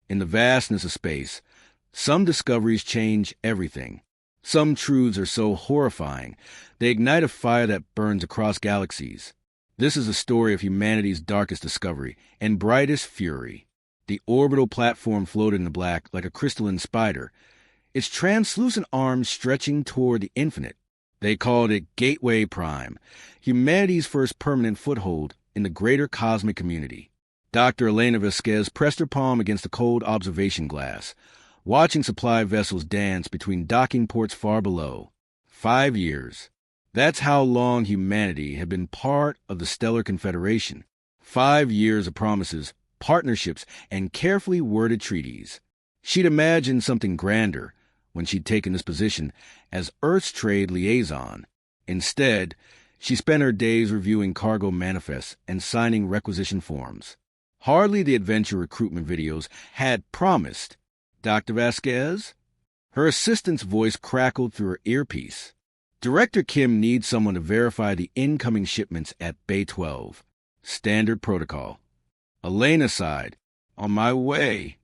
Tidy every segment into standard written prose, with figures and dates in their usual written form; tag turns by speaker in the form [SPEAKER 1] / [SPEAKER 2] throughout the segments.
[SPEAKER 1] In the vastness of space, some discoveries change everything. Some truths are so horrifying, they ignite a fire that burns across galaxies. This is a story of humanity's darkest discovery and brightest fury. The orbital platform floated in the black like a crystalline spider, its translucent arms stretching toward the infinite. They called it Gateway Prime, humanity's first permanent foothold in the greater cosmic community. Dr. Elena Vasquez pressed her palm against the cold observation glass, watching supply vessels dance between docking ports far below. 5 years. That's how long humanity had been part of the Stellar Confederation. 5 years of promises, partnerships, and carefully worded treaties. She'd imagined something grander when she'd taken this position as Earth's trade liaison. Instead, she spent her days reviewing cargo manifests and signing requisition forms. Hardly the adventure recruitment videos had promised. Dr. Vasquez? Her assistant's voice crackled through her earpiece. Director Kim needs someone to verify the incoming shipments at Bay 12. Standard protocol. Elena sighed. On my way.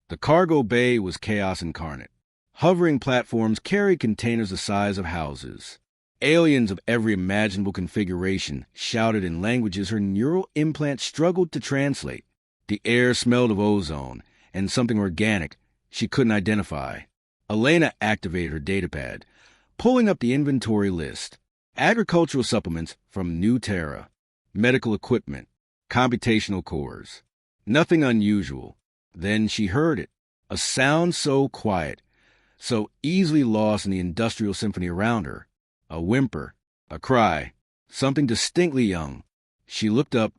[SPEAKER 1] The cargo bay was chaos incarnate. Hovering platforms carried containers the size of houses. Aliens of every imaginable configuration shouted in languages her neural implant struggled to translate. The air smelled of ozone and something organic she couldn't identify. Elena activated her datapad, pulling up the inventory list. Agricultural supplements from New Terra, medical equipment, computational cores. Nothing unusual. Then she heard it, a sound so quiet, so easily lost in the industrial symphony around her. A whimper, a cry, something distinctly young. She looked up,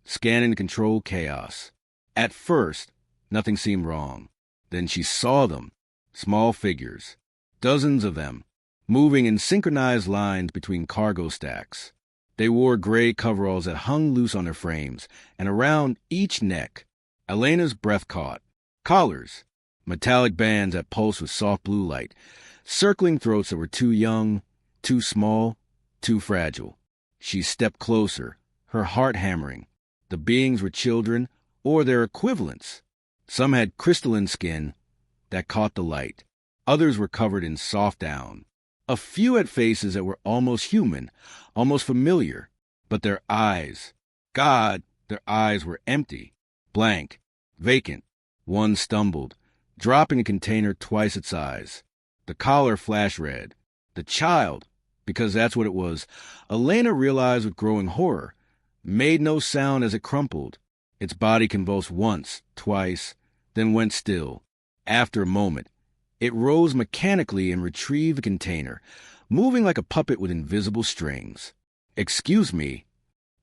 [SPEAKER 1] scanning the controlled chaos. At first, nothing seemed wrong. Then she saw them, small figures, dozens of them, moving in synchronized lines between cargo stacks. They wore gray coveralls that hung loose on their frames, and around each neck, Elena's breath caught. Collars, metallic bands that pulsed with soft blue light, circling throats that were too young, too small, too fragile. She stepped closer, her heart hammering. The beings were children, or their equivalents. Some had crystalline skin that caught the light. Others were covered in soft down. A few had faces that were almost human, almost familiar. But their eyes, God, their eyes were empty, blank, vacant. One stumbled, dropping a container twice its size. The collar flashed red. The child, because that's what it was, Elena realized with growing horror, made no sound as it crumpled. Its body convulsed once, twice, then went still. After a moment, it rose mechanically and retrieved the container, moving like a puppet with invisible strings. "Excuse me."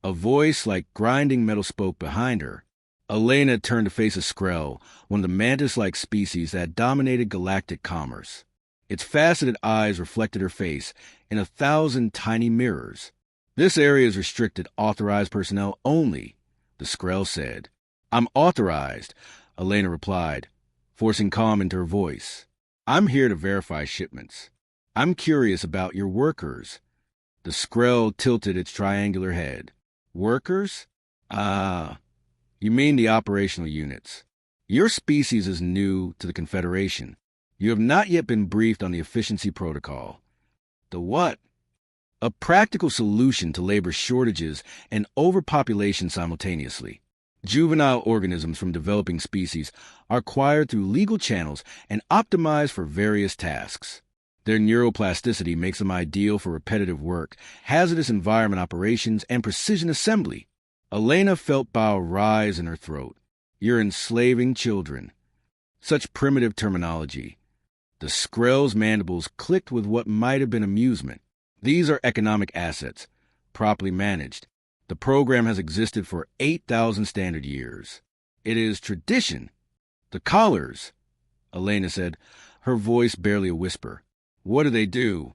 [SPEAKER 1] A voice like grinding metal spoke behind her. Elena turned to face a Skrell, one of the mantis-like species that dominated galactic commerce. Its faceted eyes reflected her face in 1,000 tiny mirrors. "This area is restricted authorized personnel only," the Skrell said. "I'm authorized," Elena replied, forcing calm into her voice. "I'm here to verify shipments. I'm curious about your workers." The Skrell tilted its triangular head. "Workers? Ah, you mean the operational units. Your species is new to the Confederation. You have not yet been briefed on the efficiency protocol." "The what?" "A practical solution to labor shortages and overpopulation simultaneously. Juvenile organisms from developing species are acquired through legal channels and optimized for various tasks. Their neuroplasticity makes them ideal for repetitive work, hazardous environment operations, and precision assembly." Elena felt bile rise in her throat. "You're enslaving children." Such primitive terminology. The Skrell's mandibles clicked with what might have been amusement. These are economic assets, properly managed. The program has existed for 8,000 standard years. It is tradition. "The collars," Elena said, her voice barely a whisper. "What do they do?"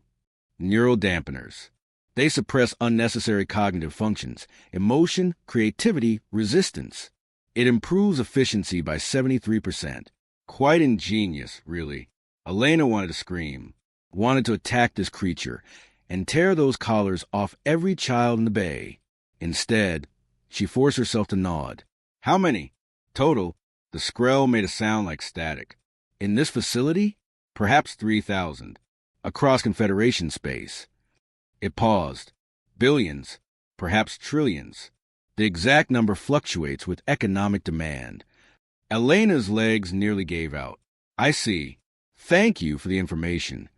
[SPEAKER 1] "Neural dampeners. They suppress unnecessary cognitive functions, emotion, creativity, resistance. It improves efficiency by 73%. Quite ingenious, really." Elena wanted to scream, wanted to attack this creature and tear those collars off every child in the bay. Instead, she forced herself to nod. "How many?" "Total, The Skrell made a sound like static. In this facility? Perhaps 3,000. Across Confederation space. It paused. Billions. Perhaps trillions. The exact number fluctuates with economic demand. Elena's legs nearly gave out. I see. Thank you for the information.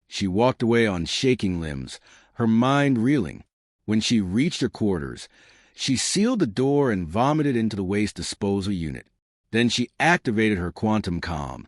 [SPEAKER 1] She walked away on shaking limbs, her mind reeling. When she reached her quarters, she sealed the door and vomited into the waste disposal unit. Then she activated her quantum comm,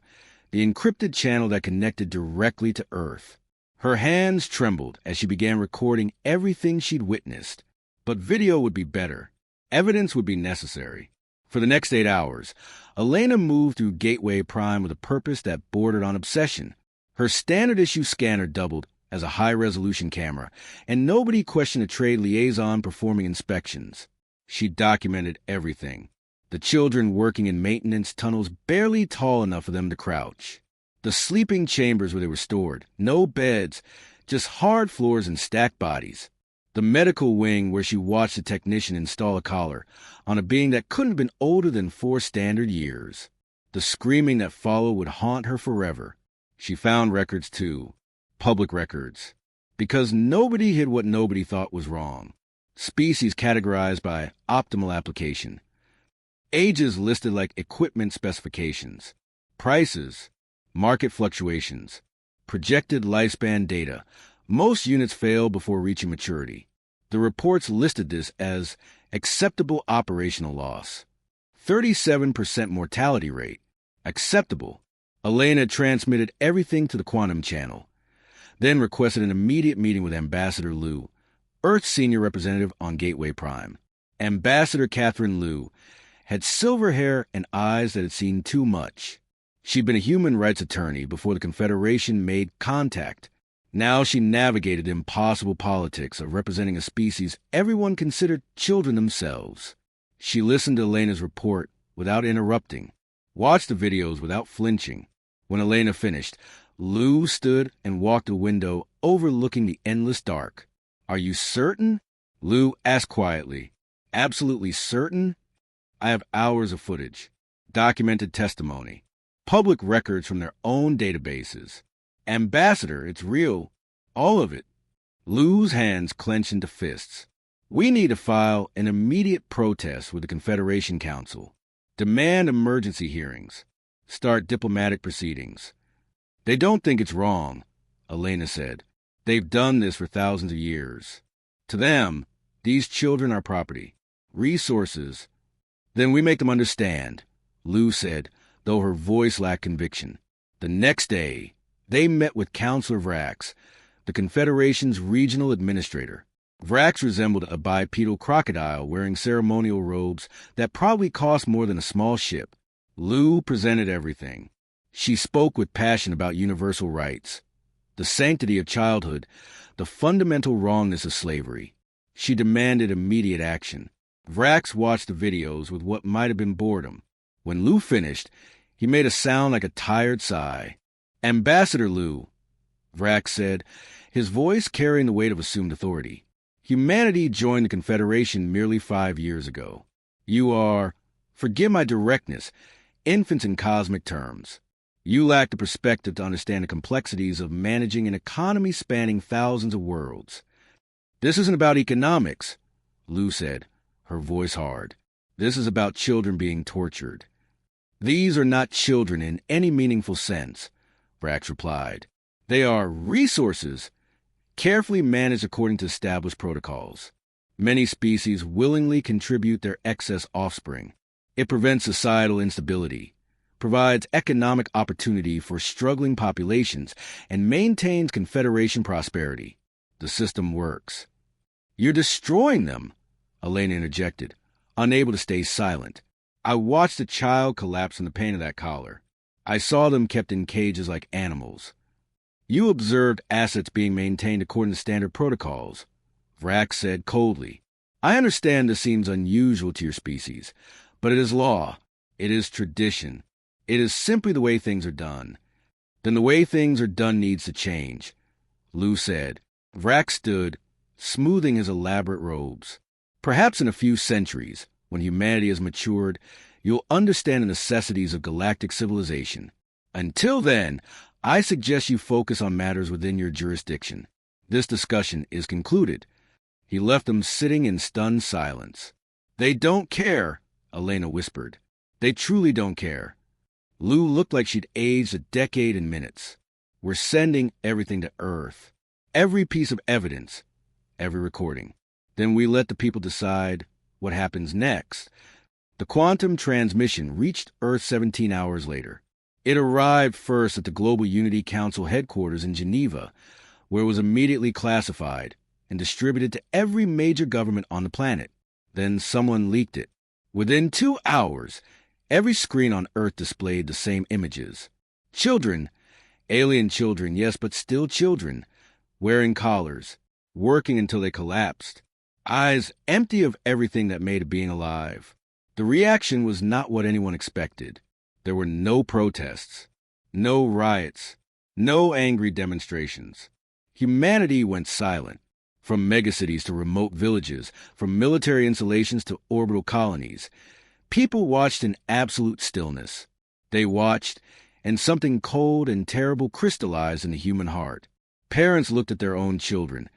[SPEAKER 1] the encrypted channel that connected directly to Earth. Her hands trembled as she began recording everything she'd witnessed. But video would be better. Evidence would be necessary. For the next 8 hours, Elena moved through Gateway Prime with a purpose that bordered on obsession. Her standard-issue scanner doubled as a high-resolution camera, and nobody questioned a trade liaison performing inspections. She documented everything. The children working in maintenance tunnels barely tall enough for them to crouch. The sleeping chambers where they were stored, no beds, just hard floors and stacked bodies. The medical wing where she watched a technician install a collar on a being that couldn't have been older than 4 standard years. The screaming that followed would haunt her forever. She found records, too. Public records. Because nobody hid what nobody thought was wrong. Species categorized by optimal application. Ages listed like equipment specifications. Prices. Market fluctuations. Projected lifespan data. Most units fail before reaching maturity. The reports listed this as acceptable operational loss. 37% mortality rate. Acceptable. Elena transmitted everything to the quantum channel, then requested an immediate meeting with Ambassador Liu, Earth's senior representative on Gateway Prime. Ambassador Catherine Liu had silver hair and eyes that had seen too much. She'd been a human rights attorney before the Confederation made contact. Now she navigated the impossible politics of representing a species everyone considered children themselves. She listened to Elena's report without interrupting, watched the videos without flinching. When Elena finished, Lou stood and walked to a window overlooking the endless dark. Are you certain? Lou asked quietly. Absolutely certain? I have hours of footage, documented testimony, public records from their own databases. Ambassador, it's real. All of it. Lou's hands clenched into fists. We need to file an immediate protest with the Confederation Council. Demand emergency hearings. Start diplomatic proceedings. They don't think it's wrong, Elena said. They've done this for thousands of years. To them, these children are property, resources. Then we make them understand, Lou said, though her voice lacked conviction. The next day, they met with Counselor Vrax, the Confederation's regional administrator. Vrax resembled a bipedal crocodile wearing ceremonial robes that probably cost more than a small ship. Lou presented everything. She spoke with passion about universal rights, the sanctity of childhood, the fundamental wrongness of slavery. She demanded immediate action. Vrax watched the videos with what might have been boredom. When Lou finished, he made a sound like a tired sigh. Ambassador Lou, Vrax said, his voice carrying the weight of assumed authority. Humanity joined the Confederation merely 5 years ago. You are, forgive my directness, infants in cosmic terms. You lack the perspective to understand the complexities of managing an economy spanning thousands of worlds. This isn't about economics, Lou said, her voice hard. This is about children being tortured. These are not children in any meaningful sense, Vrax replied. They are resources, carefully managed according to established protocols. Many species willingly contribute their excess offspring. It prevents societal instability, provides economic opportunity for struggling populations, and maintains Confederation prosperity. The system works. You're destroying them, Elena interjected, unable to stay silent. I watched a child collapse in the pain of that collar. I saw them kept in cages like animals. You observed assets being maintained according to standard protocols, Vrax said coldly. I understand this seems unusual to your species, but it is law. It is tradition. It is simply the way things are done. Then the way things are done needs to change, Lou said. Vrax stood, smoothing his elaborate robes. Perhaps in a few centuries, when humanity has matured, You'll understand the necessities of galactic civilization. Until then, I suggest you focus on matters within your jurisdiction. This discussion is concluded." He left them sitting in stunned silence. "They don't care," Elena whispered. "They truly don't care." Lou looked like she'd aged a decade in minutes. "We're sending everything to Earth. Every piece of evidence, every recording. Then we let the people decide what happens next." The quantum transmission reached Earth 17 hours later. It arrived first at the Global Unity Council headquarters in Geneva, where it was immediately classified and distributed to every major government on the planet. Then someone leaked it. Within 2 hours, every screen on Earth displayed the same images. Children, alien children, yes, but still children, wearing collars, working until they collapsed, eyes empty of everything that made a being alive. The reaction was not what anyone expected. There were no protests, no riots, no angry demonstrations. Humanity went silent. From megacities to remote villages, from military installations to orbital colonies, people watched in absolute stillness. They watched, and something cold and terrible crystallized in the human heart. Parents looked at their own children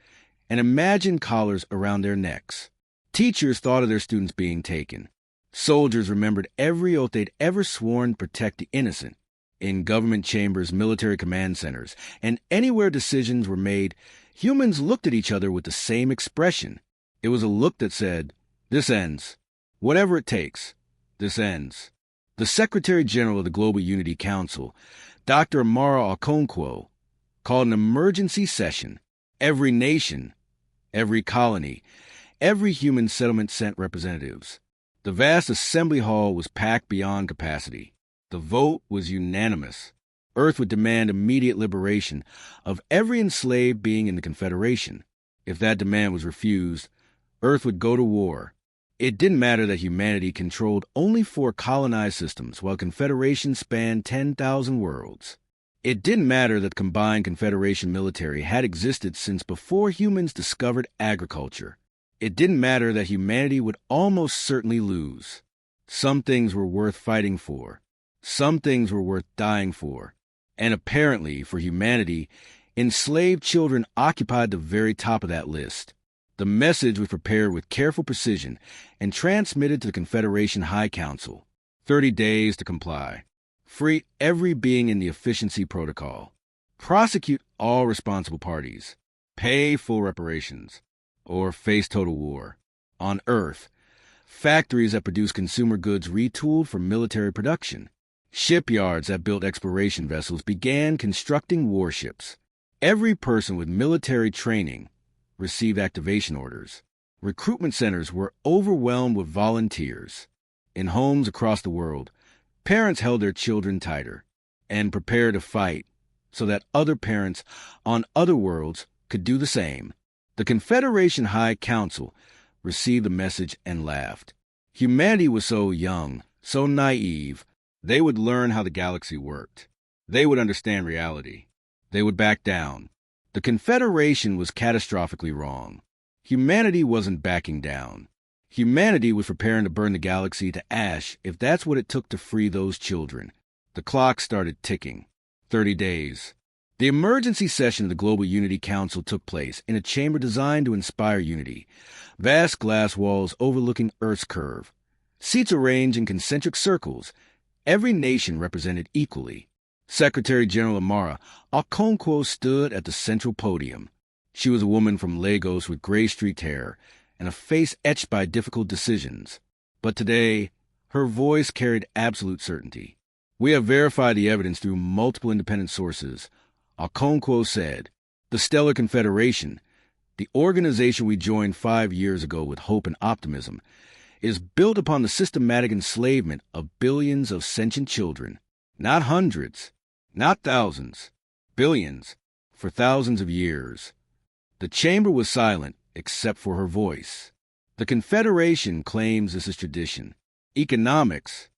[SPEAKER 1] and imagined collars around their necks. Teachers thought of their students being taken. Soldiers remembered every oath they'd ever sworn to protect the innocent. In government chambers, military command centers, and anywhere decisions were made, humans looked at each other with the same expression. It was a look that said, "This ends. Whatever it takes, this ends." The Secretary General of the Global Unity Council, Dr. Amara Okonkwo, called an emergency session. Every nation, every colony, every human settlement sent representatives. The vast assembly hall was packed beyond capacity. The vote was unanimous. Earth would demand immediate liberation of every enslaved being in the Confederation. If that demand was refused, Earth would go to war. It didn't matter that humanity controlled only 4 colonized systems, while Confederation spanned 10,000 worlds. It didn't matter that the combined Confederation military had existed since before humans discovered agriculture. It didn't matter that humanity would almost certainly lose. Some things were worth fighting for. Some things were worth dying for. And apparently, for humanity, enslaved children occupied the very top of that list. The message was prepared with careful precision and transmitted to the Confederation High Council. 30 days to comply. Free every being in the efficiency protocol. Prosecute all responsible parties. Pay full reparations. Or face total war. On Earth, factories that produce consumer goods retooled for military production. Shipyards that built exploration vessels began constructing warships. Every person with military training received activation orders. Recruitment centers were overwhelmed with volunteers. In homes across the world, parents held their children tighter and prepared to fight so that other parents on other worlds could do the same. The Confederation High Council received the message and laughed. Humanity was so young, so naive. They would learn how the galaxy worked. They would understand reality. They would back down. The Confederation was catastrophically wrong. Humanity wasn't backing down. Humanity was preparing to burn the galaxy to ash if that's what it took to free those children. The clock started ticking. 30 days. The emergency session of the Global Unity Council took place in a chamber designed to inspire unity. Vast glass walls overlooking Earth's curve. Seats arranged in concentric circles. Every nation represented equally. Secretary General Amara Okonkwo stood at the central podium. She was a woman from Lagos with gray-streaked hair and a face etched by difficult decisions. But today, her voice carried absolute certainty. "We have verified the evidence through multiple independent sources," Okonkwo said. "The Stellar Confederation, the organization we joined 5 years ago with hope and optimism, is built upon the systematic enslavement of billions of sentient children. Not hundreds, not thousands, billions, for thousands of years." The chamber was silent, except for her voice. The Confederation claims this is tradition, economics,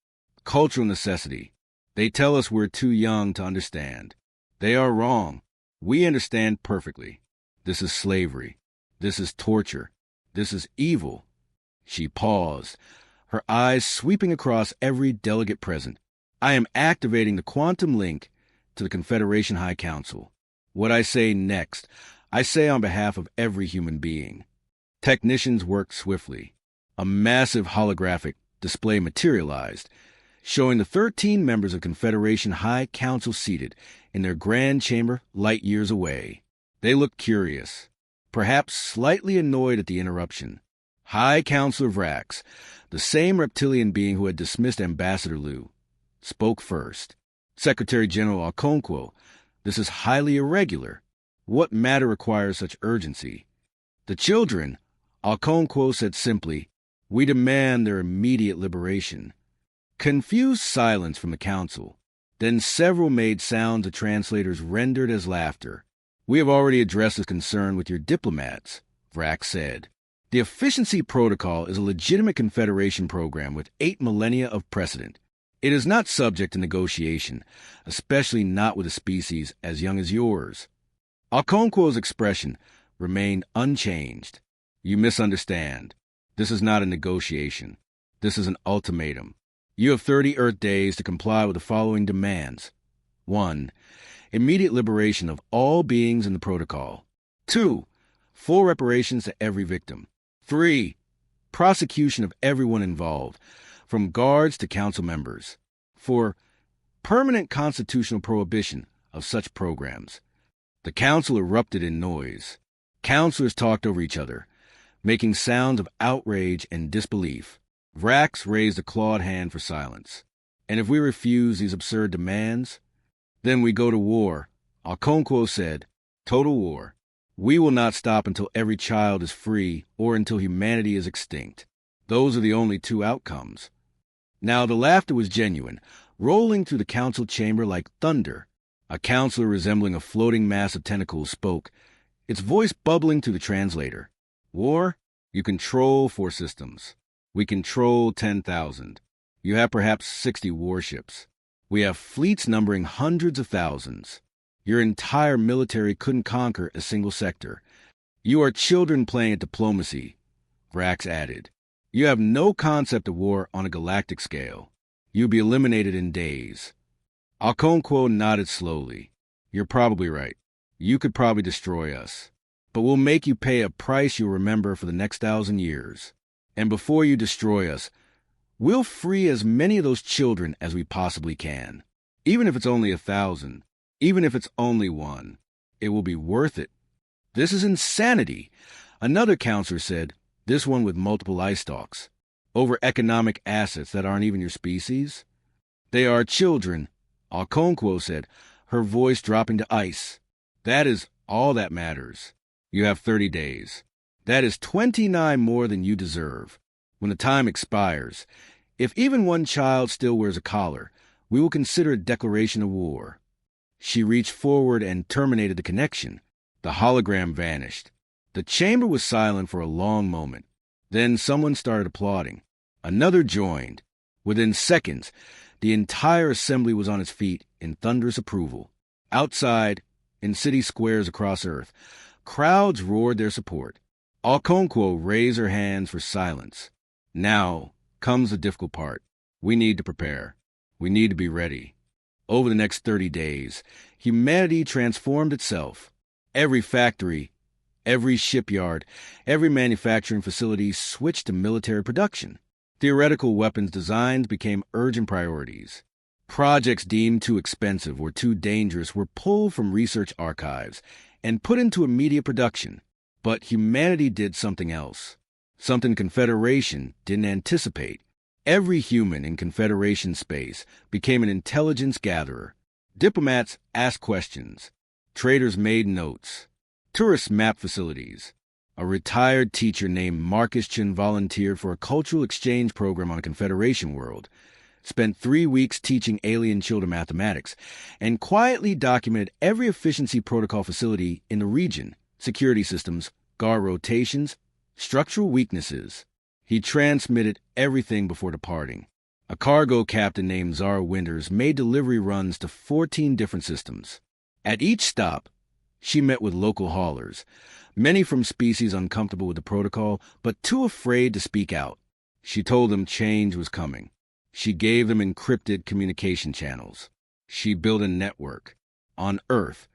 [SPEAKER 1] cultural necessity. They tell us we're too young to understand. They are wrong. We understand perfectly. This is slavery. This is torture. This is evil. She paused. her eyes sweeping across every delegate present. I am activating the quantum link to the Confederation High Council. What I say next, I say on behalf of every human being. Technicians worked swiftly. A massive holographic display materialized, showing the 13 members of Confederation High Council seated in their grand chamber light years away. They looked curious, perhaps slightly annoyed at the interruption. High Counselor Vrax, the same reptilian being who had dismissed Ambassador Liu, spoke first. Secretary General Okonkwo, this is highly irregular. What matter requires such urgency? The children, Okonkwo said simply, we demand their immediate liberation. Confused silence from the council. Then several made sounds the translators rendered as laughter. We have already addressed this concern with your diplomats, Vrax said. The efficiency protocol is a legitimate Confederation program with 8 millennia of precedent. It is not subject to negotiation, especially not with a species as young as yours. Okonkwo's expression remained unchanged. You misunderstand. This is not a negotiation. This is an ultimatum. You have 30 Earth days to comply with the following demands. 1. Immediate liberation of all beings in the protocol. 2. Full reparations to every victim. 3. Prosecution of everyone involved, from guards to council members. 4. Permanent constitutional prohibition of such programs. The council erupted in noise. Counselors talked over each other, making sounds of outrage and disbelief. Vrax raised a clawed hand for silence. And if we refuse these absurd demands, then we go to war, Okonkwo said. Total war. We will not stop until every child is free or until humanity is extinct. Those are the only 2 outcomes. Now the laughter was genuine, rolling through the council chamber like thunder. A counselor resembling a floating mass of tentacles spoke, its voice bubbling through the translator. War? You control 4 systems. We control 10,000. You have perhaps 60 warships. We have fleets numbering hundreds of thousands. Your entire military couldn't conquer a single sector. You are children playing at diplomacy, Vrax added. You have no concept of war on a galactic scale. You'll be eliminated in days. Okonkwo nodded slowly. You're probably right. You could probably destroy us. But we'll make you pay a price you'll remember for the next 1,000 years. And before you destroy us, we'll free as many of those children as we possibly can. Even if it's only 1,000, even if it's only 1, it will be worth it. This is insanity, another counselor said, this one with multiple eye stalks. Over economic assets that aren't even your species? They are children, Okonkwo said, her voice dropping to ice. That is all that matters. You have 30 days. That is 29 more than you deserve. When the time expires, if even one child still wears a collar, we will consider a declaration of war. She reached forward and terminated the connection. The hologram vanished. The chamber was silent for a long moment. Then someone started applauding. Another joined. Within seconds, the entire assembly was on its feet in thunderous approval. Outside, in city squares across Earth, crowds roared their support. Okonkwo raised her hands for silence. Now comes the difficult part. We need to prepare. We need to be ready. Over the next 30 days, humanity transformed itself. Every factory, every shipyard, every manufacturing facility switched to military production. Theoretical weapons designs became urgent priorities. Projects deemed too expensive or too dangerous were pulled from research archives and put into immediate production. But humanity did something else, something Confederation didn't anticipate. Every human in Confederation space became an intelligence gatherer. Diplomats asked questions. Traders made notes. Tourists mapped facilities. A retired teacher named Marcus Chin volunteered for a cultural exchange program on a Confederation world, spent 3 weeks teaching alien children mathematics, and quietly documented every efficiency protocol facility in the region, security systems, guard rotations, structural weaknesses. He transmitted everything before departing. A cargo captain named Zara Winters made delivery runs to 14 different systems. At each stop, she met with local haulers, many from species uncomfortable with the protocol, but too afraid to speak out. She told them change was coming. She gave them encrypted communication channels. She built a network. On Earth,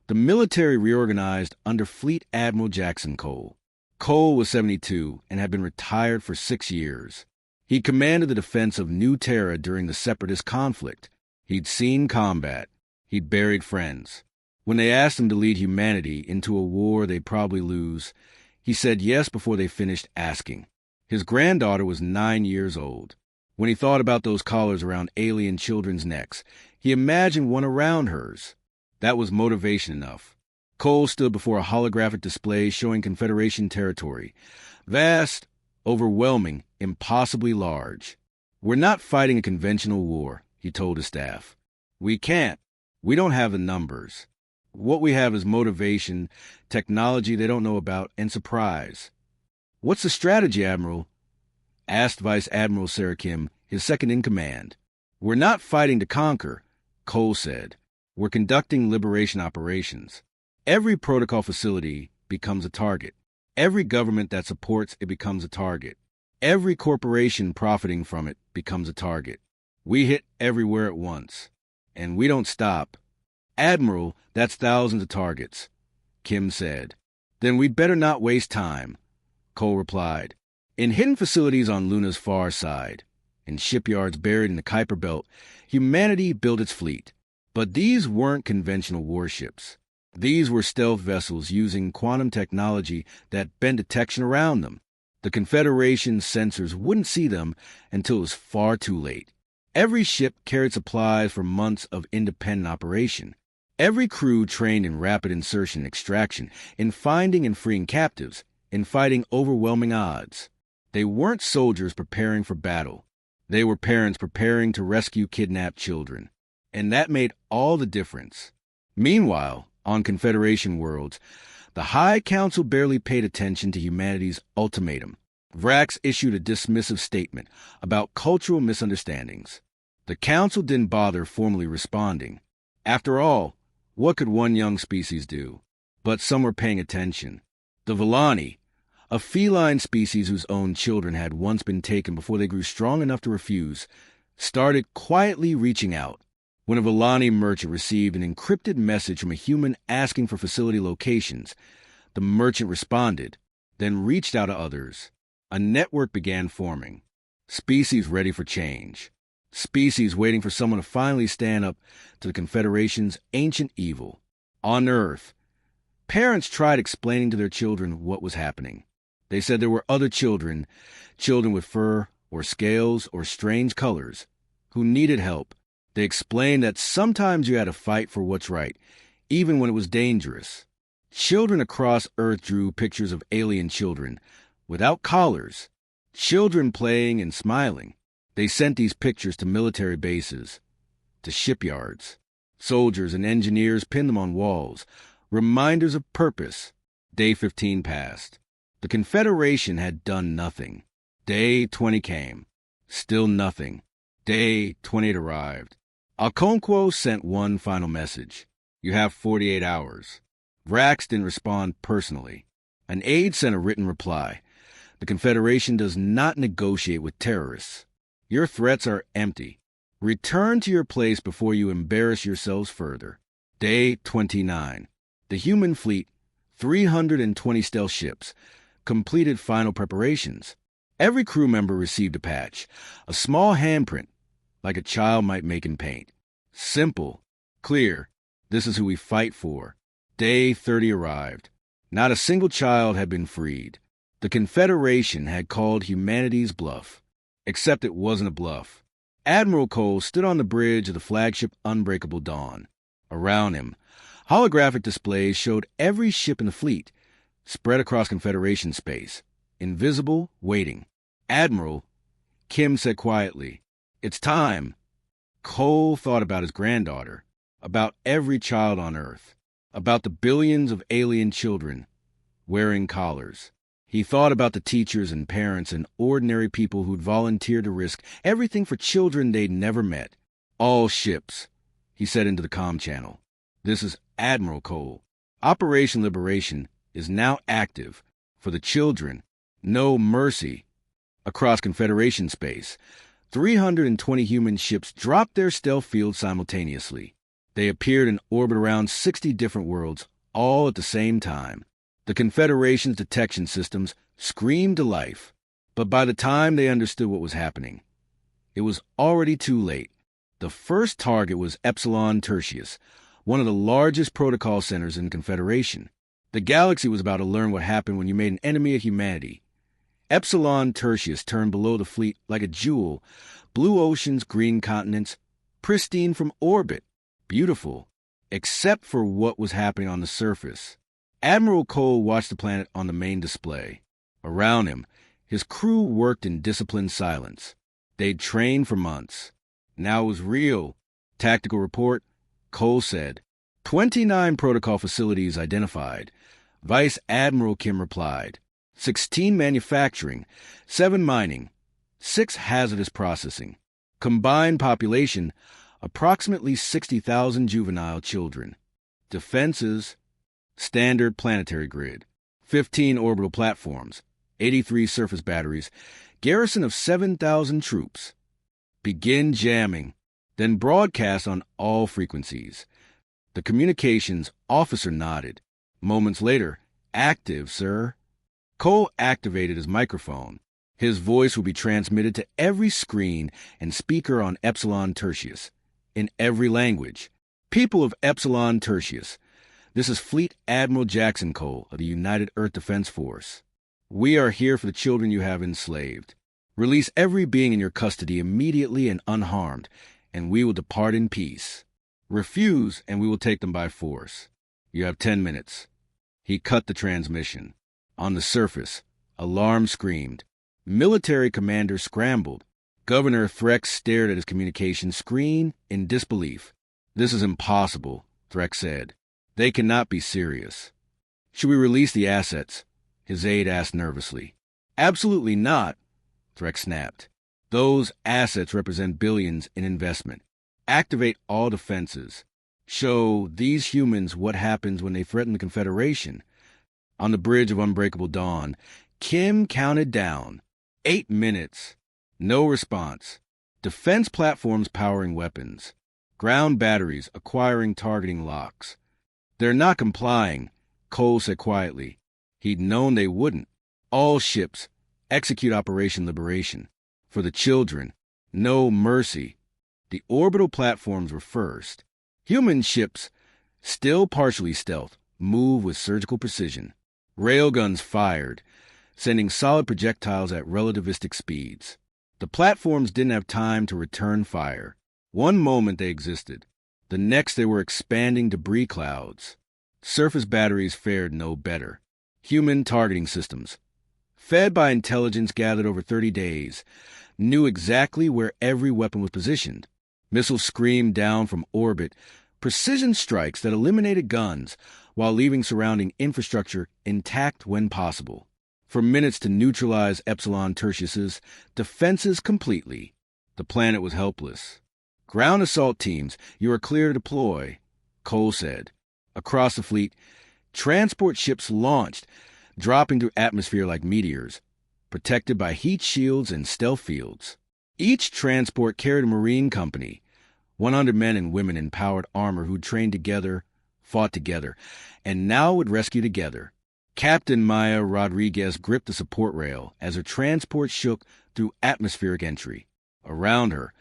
[SPEAKER 1] the military reorganized under Fleet Admiral Jackson Cole. Cole was 72 and had been retired for 6 years. He commanded the defense of New Terra during the Separatist conflict. He'd seen combat. He'd buried friends. When they asked him to lead humanity into a war they'd probably lose, he said yes before they finished asking. His granddaughter was 9 years old. When he thought about those collars around alien children's necks, he imagined one around hers. That was motivation enough. Cole stood before a holographic display showing Confederation territory. Vast, overwhelming, impossibly large. "We're not fighting a conventional war," he told his staff. "We can't. We don't have the numbers. What we have is motivation, technology they don't know about, and surprise." "What's the strategy, Admiral?" asked Vice Admiral Sarah Kim, his second in command. "We're not fighting to conquer," Cole said. "We're conducting liberation operations. Every protocol facility becomes a target. Every government that supports it becomes a target. Every corporation profiting from it becomes a target. We hit everywhere at once. And we don't stop." "Admiral, that's thousands of targets," Kim said. "Then we'd better not waste time," Cole replied. In hidden facilities on Luna's far side, in shipyards buried in the Kuiper Belt, humanity built its fleet. But these weren't conventional warships. These were stealth vessels using quantum technology that bent detection around them. The Confederation's sensors wouldn't see them until it was far too late. Every ship carried supplies for months of independent operation. Every crew trained in rapid insertion and extraction, in finding and freeing captives, in fighting overwhelming odds. They weren't soldiers preparing for battle. They were parents preparing to rescue kidnapped children. And that made all the difference. Meanwhile, on Confederation worlds, the High Council barely paid attention to humanity's ultimatum. Vrax issued a dismissive statement about cultural misunderstandings. The Council didn't bother formally responding. After all, what could one young species do? But some were paying attention. The Villani, a feline species whose own children had once been taken before they grew strong enough to refuse, started quietly reaching out. When a Villani merchant received an encrypted message from a human asking for facility locations, the merchant responded, then reached out to others. A network began forming. Species ready for change. Species waiting for someone to finally stand up to the Confederation's ancient evil. On Earth, parents tried explaining to their children what was happening. They said there were other children, children with fur or scales or strange colors, who needed help. They explained that sometimes you had to fight for what's right, even when it was dangerous. Children across Earth drew pictures of alien children, without collars, children playing and smiling. They sent these pictures to military bases, to shipyards. Soldiers and engineers pinned them on walls, reminders of purpose. Day 15 passed. The Confederation had done nothing. Day 20 came. Still nothing. Day 28 arrived. Okonkwo sent one final message. "You have 48 hours. Vrax didn't respond personally. An aide sent a written reply. "The Confederation does not negotiate with terrorists. Your threats are empty. Return to your place before you embarrass yourselves further." Day 29. The human fleet, 320 stealth ships, completed final preparations. Every crew member received a patch, a small handprint, like a child might make in paint. Simple, clear, this is who we fight for. Day 30 arrived. Not a single child had been freed. The Confederation had called humanity's bluff. Except it wasn't a bluff. Admiral Cole stood on the bridge of the flagship Unbreakable Dawn. Around him, holographic displays showed every ship in the fleet, spread across Confederation space, invisible, waiting. "Admiral," Kim said quietly, "it's time." Cole thought about his granddaughter, about every child on Earth, about the billions of alien children wearing collars. He thought about the teachers and parents and ordinary people who'd volunteered to risk everything for children they'd never met. "All ships," he said into the comm channel. "This is Admiral Cole. Operation Liberation is now active. For the children, no mercy." Across Confederation space, 320 human ships dropped their stealth fields simultaneously. They appeared in orbit around 60 different worlds, all at the same time. The Confederation's detection systems screamed to life, but by the time they understood what was happening, it was already too late. The first target was Epsilon Tertius, one of the largest protocol centers in Confederation. The galaxy was about to learn what happened when you made an enemy of humanity. Epsilon Tertius turned below the fleet like a jewel, blue oceans, green continents, pristine from orbit, beautiful, except for what was happening on the surface. Admiral Cole watched the planet on the main display. Around him, his crew worked in disciplined silence. They'd trained for months. Now it was real. Tactical report, Cole said. 29 protocol facilities identified. Vice Admiral Kim replied. 16 manufacturing, 7 mining, 6 hazardous processing. Combined population, approximately 60,000 juvenile children. Defenses, standard planetary grid, 15 orbital platforms, 83 surface batteries, garrison of 7,000 troops. Begin jamming, then broadcast on all frequencies. The communications officer nodded. Moments later, active, sir. Cole activated his microphone. His voice would be transmitted to every screen and speaker on Epsilon Tertius, in every language. People of Epsilon Tertius, this is Fleet Admiral Jackson Cole of the United Earth Defense Force. We are here for the children you have enslaved. Release every being in your custody immediately and unharmed, and we will depart in peace. Refuse, and we will take them by force. You have 10 minutes. He cut the transmission. On the surface, alarm screamed. Military commanders scrambled. Governor Threx stared at his communication screen in disbelief. This is impossible, Threx said. They cannot be serious. Should we release the assets? His aide asked nervously. Absolutely not, Threx snapped. Those assets represent billions in investment. Activate all defenses. Show these humans what happens when they threaten the Confederation. On the bridge of Unbreakable Dawn, Kim counted down. 8 minutes. No response. Defense platforms powering weapons. Ground batteries acquiring targeting locks. They're not complying, Cole said quietly. He'd known they wouldn't. All ships, execute Operation Liberation. For the children, no mercy. The orbital platforms were first. Human ships, still partially stealth, move with surgical precision. Railguns fired, sending solid projectiles at relativistic speeds. The platforms didn't have time to return fire. One moment they existed. The next they were expanding debris clouds. Surface batteries fared no better. Human targeting systems, fed by intelligence gathered over 30 days, knew exactly where every weapon was positioned. Missiles screamed down from orbit, precision strikes that eliminated guns while leaving surrounding infrastructure intact when possible. For minutes to neutralize Epsilon Tertius's defenses completely. The planet was helpless. Ground assault teams, you are clear to deploy, Cole said. Across the fleet, transport ships launched, dropping through atmosphere like meteors, protected by heat shields and stealth fields. Each transport carried a Marine company, 100 men and women in powered armor who trained together, fought together, and now would rescue together. Captain Maya Rodriguez gripped the support rail as her transport shook through atmospheric entry. Around her,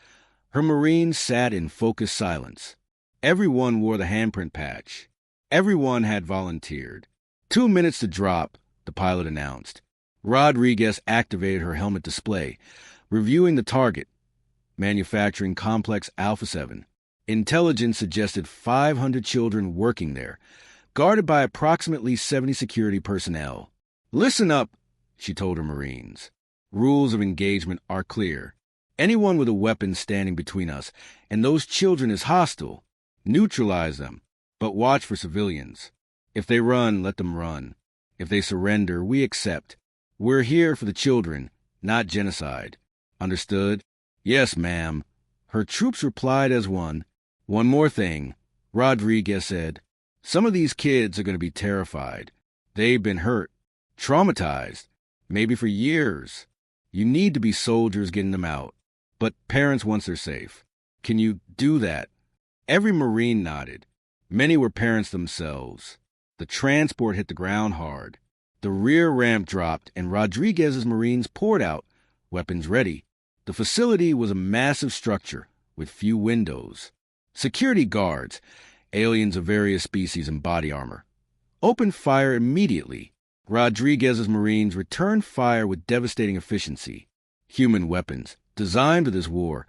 [SPEAKER 1] her Marines sat in focused silence. Everyone wore the handprint patch. Everyone had volunteered. 2 minutes to drop, the pilot announced. Rodriguez activated her helmet display, reviewing the target. Manufacturing Complex Alpha 7. Intelligence suggested 500 children working there, guarded by approximately 70 security personnel. Listen up, she told her Marines. Rules of engagement are clear. Anyone with a weapon standing between us and those children is hostile. Neutralize them, but watch for civilians. If they run, let them run. If they surrender, we accept. We're here for the children, not genocide. Understood? Yes, ma'am. Her troops replied as one. One more thing, Rodriguez said. Some of these kids are going to be terrified. They've been hurt, traumatized, maybe for years. You need to be soldiers getting them out. But parents once they're safe. Can you do that? Every Marine nodded. Many were parents themselves. The transport hit the ground hard. The rear ramp dropped, and Rodriguez's Marines poured out, weapons ready. The facility was a massive structure with few windows. Security guards, aliens of various species in body armor, opened fire immediately. Rodriguez's Marines returned fire with devastating efficiency. Human weapons, designed for this war,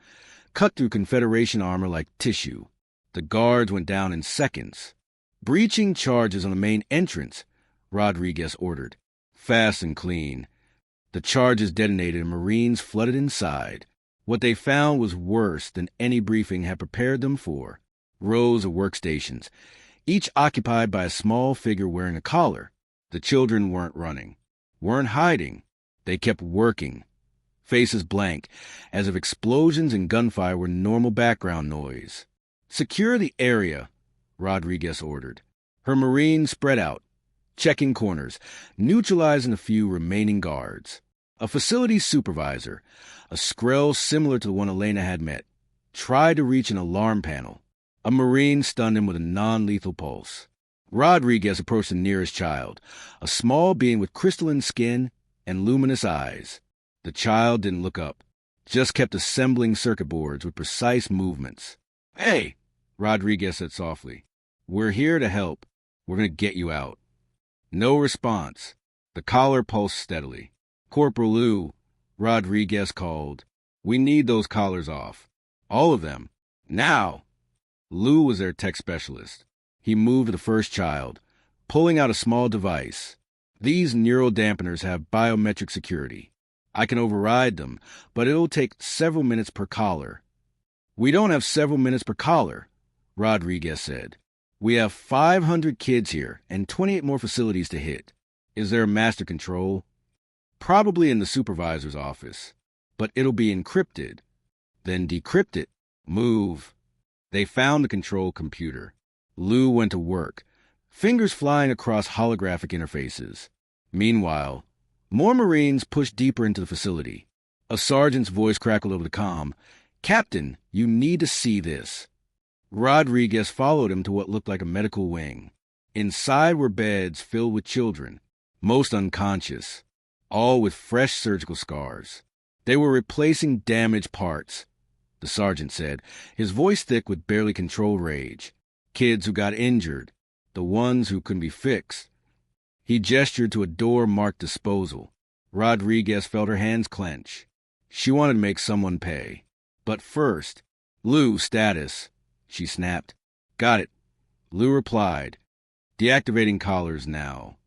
[SPEAKER 1] cut through Confederation armor like tissue. The guards went down in seconds. Breaching charges on the main entrance, Rodriguez ordered. Fast and clean. The charges detonated and Marines flooded inside. What they found was worse than any briefing had prepared them for. Rows of workstations, each occupied by a small figure wearing a collar. The children weren't running, weren't hiding. They kept working. Faces blank, as if explosions and gunfire were normal background noise. Secure the area, Rodriguez ordered. Her Marines spread out, checking corners, neutralizing the few remaining guards. A facility supervisor, a Skrull similar to the one Elena had met, tried to reach an alarm panel. A Marine stunned him with a non-lethal pulse. Rodriguez approached the nearest child, a small being with crystalline skin and luminous eyes. The child didn't look up, just kept assembling circuit boards with precise movements. "Hey," Rodriguez said softly. "We're here to help. We're going to get you out." No response. The collar pulsed steadily. "Corporal Lou," Rodriguez called. "We need those collars off. All of them. Now." Lou was their tech specialist. He moved to the first child, pulling out a small device. "These neural dampeners have biometric security. I can override them, but it'll take several minutes per collar." "We don't have several minutes per collar," Rodriguez said. "We have 500 kids here and 28 more facilities to hit. Is there a master control?" "Probably in the supervisor's office, but it'll be encrypted." "Then decrypt it. Move." They found the control computer. Lou went to work, fingers flying across holographic interfaces. Meanwhile, more Marines pushed deeper into the facility. A sergeant's voice crackled over the comm. "Captain, you need to see this." Rodriguez followed him to what looked like a medical wing. Inside were beds filled with children, most unconscious, all with fresh surgical scars. They were replacing damaged parts, the sergeant said, his voice thick with barely controlled rage. Kids who got injured, the ones who couldn't be fixed. He gestured to a door marked disposal. Rodriguez felt her hands clench. She wanted to make someone pay. "But first, Lou, status," she snapped. "Got it," Lou replied. "Deactivating collars now."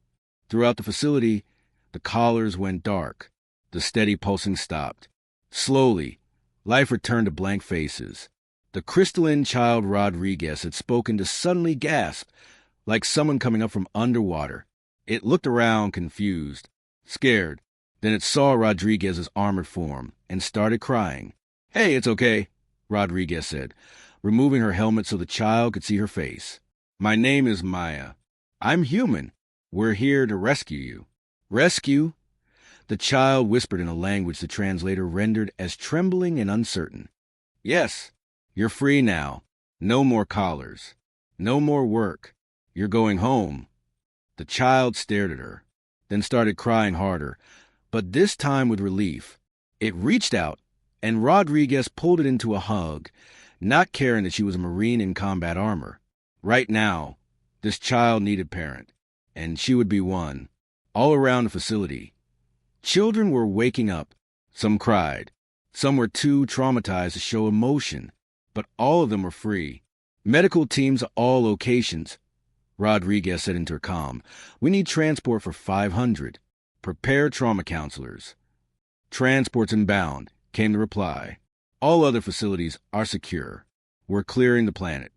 [SPEAKER 1] Throughout the facility, the collars went dark. The steady pulsing stopped. Slowly, life returned to blank faces. The crystalline child Rodriguez had spoken to suddenly gasp, like someone coming up from underwater. It looked around, confused, scared. Then it saw Rodriguez's armored form and started crying. "Hey, it's okay," Rodriguez said, removing her helmet so the child could see her face. "My name is Maya. I'm human. We're here to rescue you." "Rescue?" The child whispered in a language the translator rendered as trembling and uncertain. "Yes. You're free now. No more collars. No more work. You're going home." The child stared at her, then started crying harder, but this time with relief. It reached out, and Rodriguez pulled it into a hug, not caring that she was a Marine in combat armor. Right now, this child needed parent, and she would be one. All around the facility, children were waking up. Some cried. Some were too traumatized to show emotion, but all of them were free. "Medical teams at all locations," Rodriguez said into her comm. "We need transport for 500. Prepare trauma counselors." "Transport's inbound," came the reply. "All other facilities are secure. We're clearing the planet."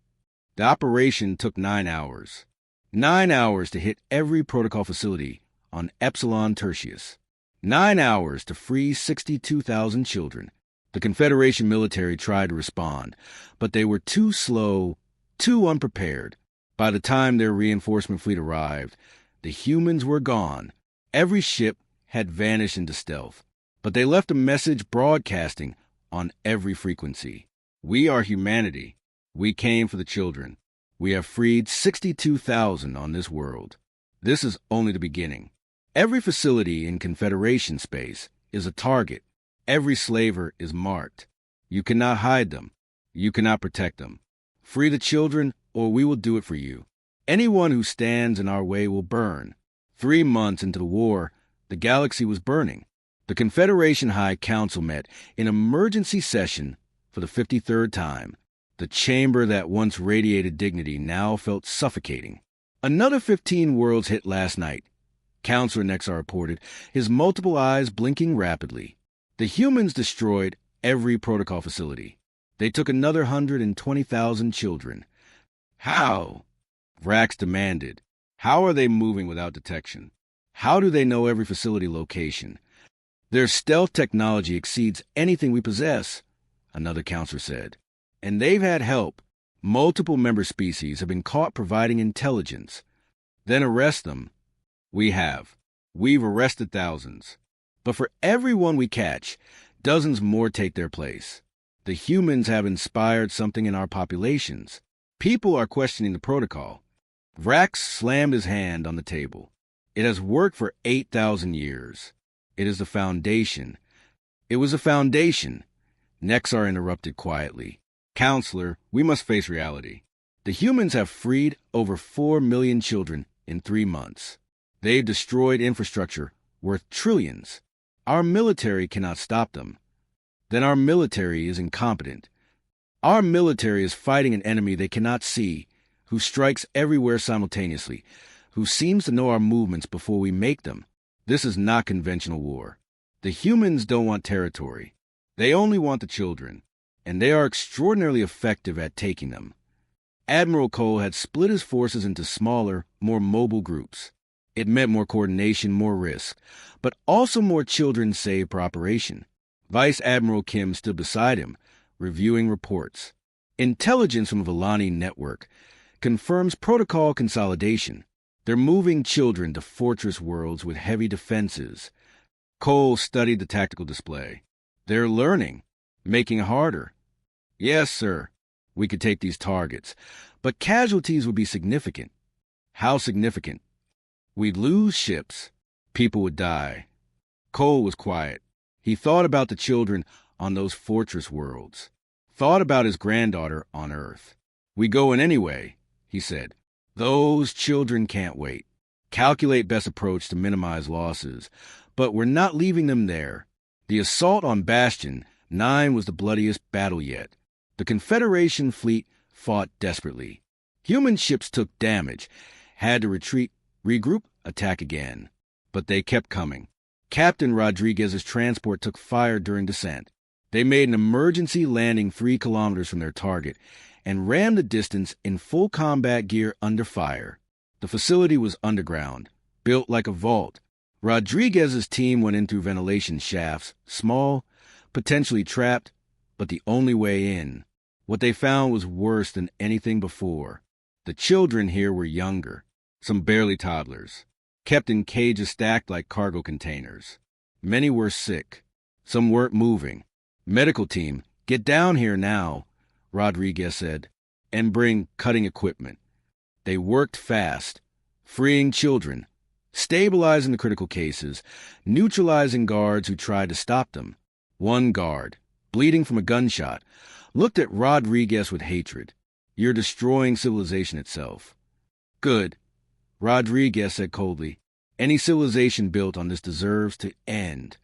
[SPEAKER 1] The operation took 9 hours. 9 hours to hit every protocol facility on Epsilon Tertius. 9 hours to free 62,000 children. The Confederation military tried to respond, but they were too slow, too unprepared. By the time their reinforcement fleet arrived, the humans were gone. Every ship had vanished into stealth, But they left a message broadcasting on every frequency. We are humanity. We came for the children. We have freed 62,000 on this world. This is only the beginning. Every facility in Confederation space is a target. Every slaver is marked. You cannot hide them. You cannot protect them. Free the children, or we will do it for you. Anyone who stands in our way will burn. 3 months into the war, the galaxy was burning. The Confederation High Council met in emergency session for the 53rd time. The chamber that once radiated dignity now felt suffocating. Another 15 worlds hit last night. Counselor Nexar reported, his multiple eyes blinking rapidly. The humans destroyed every protocol facility. They took another 120,000 children. How? Vrax demanded. How are they moving without detection? How do they know every facility location? Their stealth technology exceeds anything we possess, another counselor said. And they've had help. Multiple member species have been caught providing intelligence. Then arrest them. We have. We've arrested thousands. But for everyone we catch, dozens more take their place. The humans have inspired something in our populations. People are questioning the protocol. Vrax slammed his hand on the table. It has worked for 8,000 years. It is the foundation. It was a foundation. Nexar interrupted quietly. Counselor, we must face reality. The humans have freed over 4 million children in 3 months. They've destroyed infrastructure worth trillions. Our military cannot stop them. Then our military is incompetent. Our military is fighting an enemy they cannot see, who strikes everywhere simultaneously, who seems to know our movements before we make them. This is not conventional war. The humans don't want territory. They only want the children, and they are extraordinarily effective at taking them. Admiral Cole had split his forces into smaller, more mobile groups. It meant more coordination, more risk, but also more children saved per operation. Vice Admiral Kim stood beside him, reviewing reports. Intelligence from Villani Network confirms protocol consolidation. They're moving children to fortress worlds with heavy defenses. Cole studied the tactical display. They're learning, making it harder. Yes, sir, we could take these targets, but casualties would be significant. How significant? We'd lose ships. People would die. Cole was quiet. He thought about the children on those fortress worlds. Thought about his granddaughter on Earth. We go in anyway, he said. Those children can't wait. Calculate best approach to minimize losses. But we're not leaving them there. The assault on Bastion 9 was the bloodiest battle yet. The Confederation fleet fought desperately. Human ships took damage, had to retreat, regroup, attack again. But they kept coming. Captain Rodriguez's transport took fire during descent. They made an emergency landing 3 kilometers from their target and rammed the distance in full combat gear under fire. The facility was underground, built like a vault. Rodriguez's team went in through ventilation shafts, small, potentially trapped, but the only way in. What they found was worse than anything before. The children here were younger, some barely toddlers, kept in cages stacked like cargo containers. Many were sick. Some weren't moving. Medical team, get down here now, Rodriguez said, and bring cutting equipment. They worked fast, freeing children, stabilizing the critical cases, neutralizing guards who tried to stop them. One guard, bleeding from a gunshot, looked at Rodriguez with hatred. You're destroying civilization itself. Good, Rodriguez said coldly. Any civilization built on this deserves to end.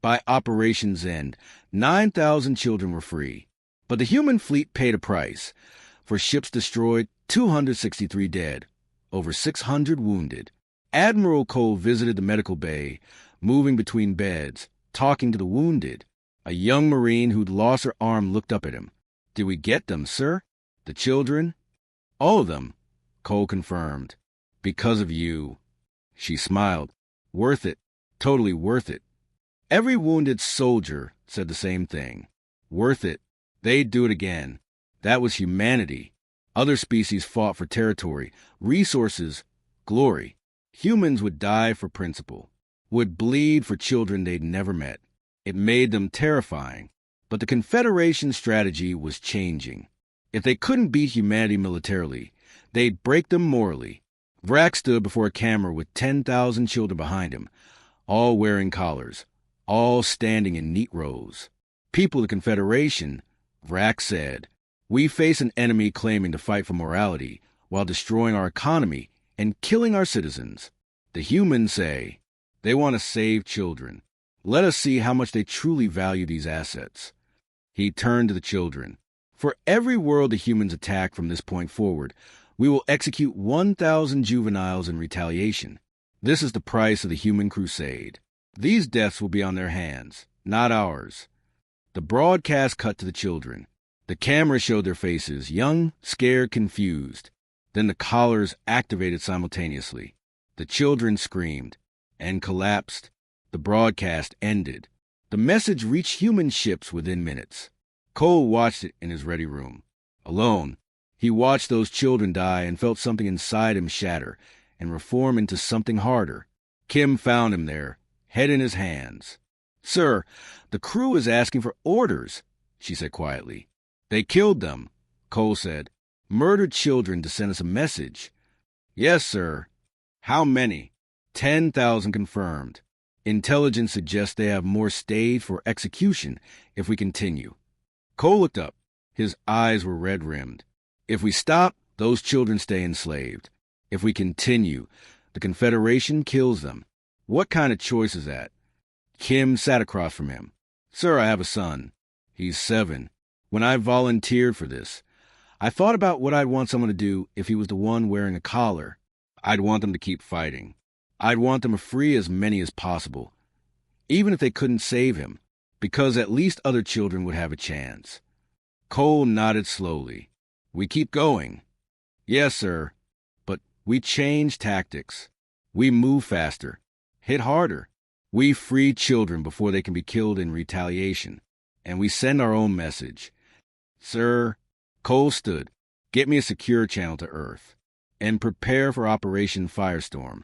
[SPEAKER 1] By operation's end, 9,000 children were free. But the human fleet paid a price. For ships destroyed, 263 dead, over 600 wounded. Admiral Cole visited the medical bay, moving between beds, talking to the wounded. A young Marine who'd lost her arm looked up at him. Did we get them, sir? The children? All of them, Cole confirmed. Because of you. She smiled. Worth it. Totally worth it. Every wounded soldier said the same thing. Worth it. They'd do it again. That was humanity. Other species fought for territory, resources, glory. Humans would die for principle, would bleed for children they'd never met. It made them terrifying. But the Confederation's strategy was changing. If they couldn't beat humanity militarily, they'd break them morally. Vrak stood before a camera with 10,000 children behind him, all wearing collars, all standing in neat rows. People of the Confederation, Vrak said, we face an enemy claiming to fight for morality while destroying our economy and killing our citizens. The humans say, they want to save children. Let us see how much they truly value these assets. He turned to the children. For every world the humans attack from this point forward, we will execute 1,000 juveniles in retaliation. This is the price of the human crusade. These deaths will be on their hands, not ours. The broadcast cut to the children. The camera showed their faces, young, scared, confused. Then the collars activated simultaneously. The children screamed and collapsed. The broadcast ended. The message reached human ships within minutes. Cole watched it in his ready room. Alone, he watched those children die and felt something inside him shatter and reform into something harder. Kim found him there, head in his hands. Sir, the crew is asking for orders, she said quietly. They killed them, Cole said. Murdered children to send us a message. Yes, sir. How many? 10,000 confirmed. Intelligence suggests they have more staged for execution if we continue. Cole looked up. His eyes were red-rimmed. If we stop, those children stay enslaved. If we continue, the Confederation kills them. What kind of choice is that? Kim sat across from him. Sir, I have a son. He's 7. When I volunteered for this, I thought about what I'd want someone to do if he was the one wearing a collar. I'd want them to keep fighting. I'd want them to free as many as possible, even if they couldn't save him, because at least other children would have a chance. Cole nodded slowly. We keep going. Yes, sir, but we change tactics. We move faster, hit harder. We free children before they can be killed in retaliation, and we send our own message. Sir, Cole stood. Get me a secure channel to Earth, and prepare for Operation Firestorm.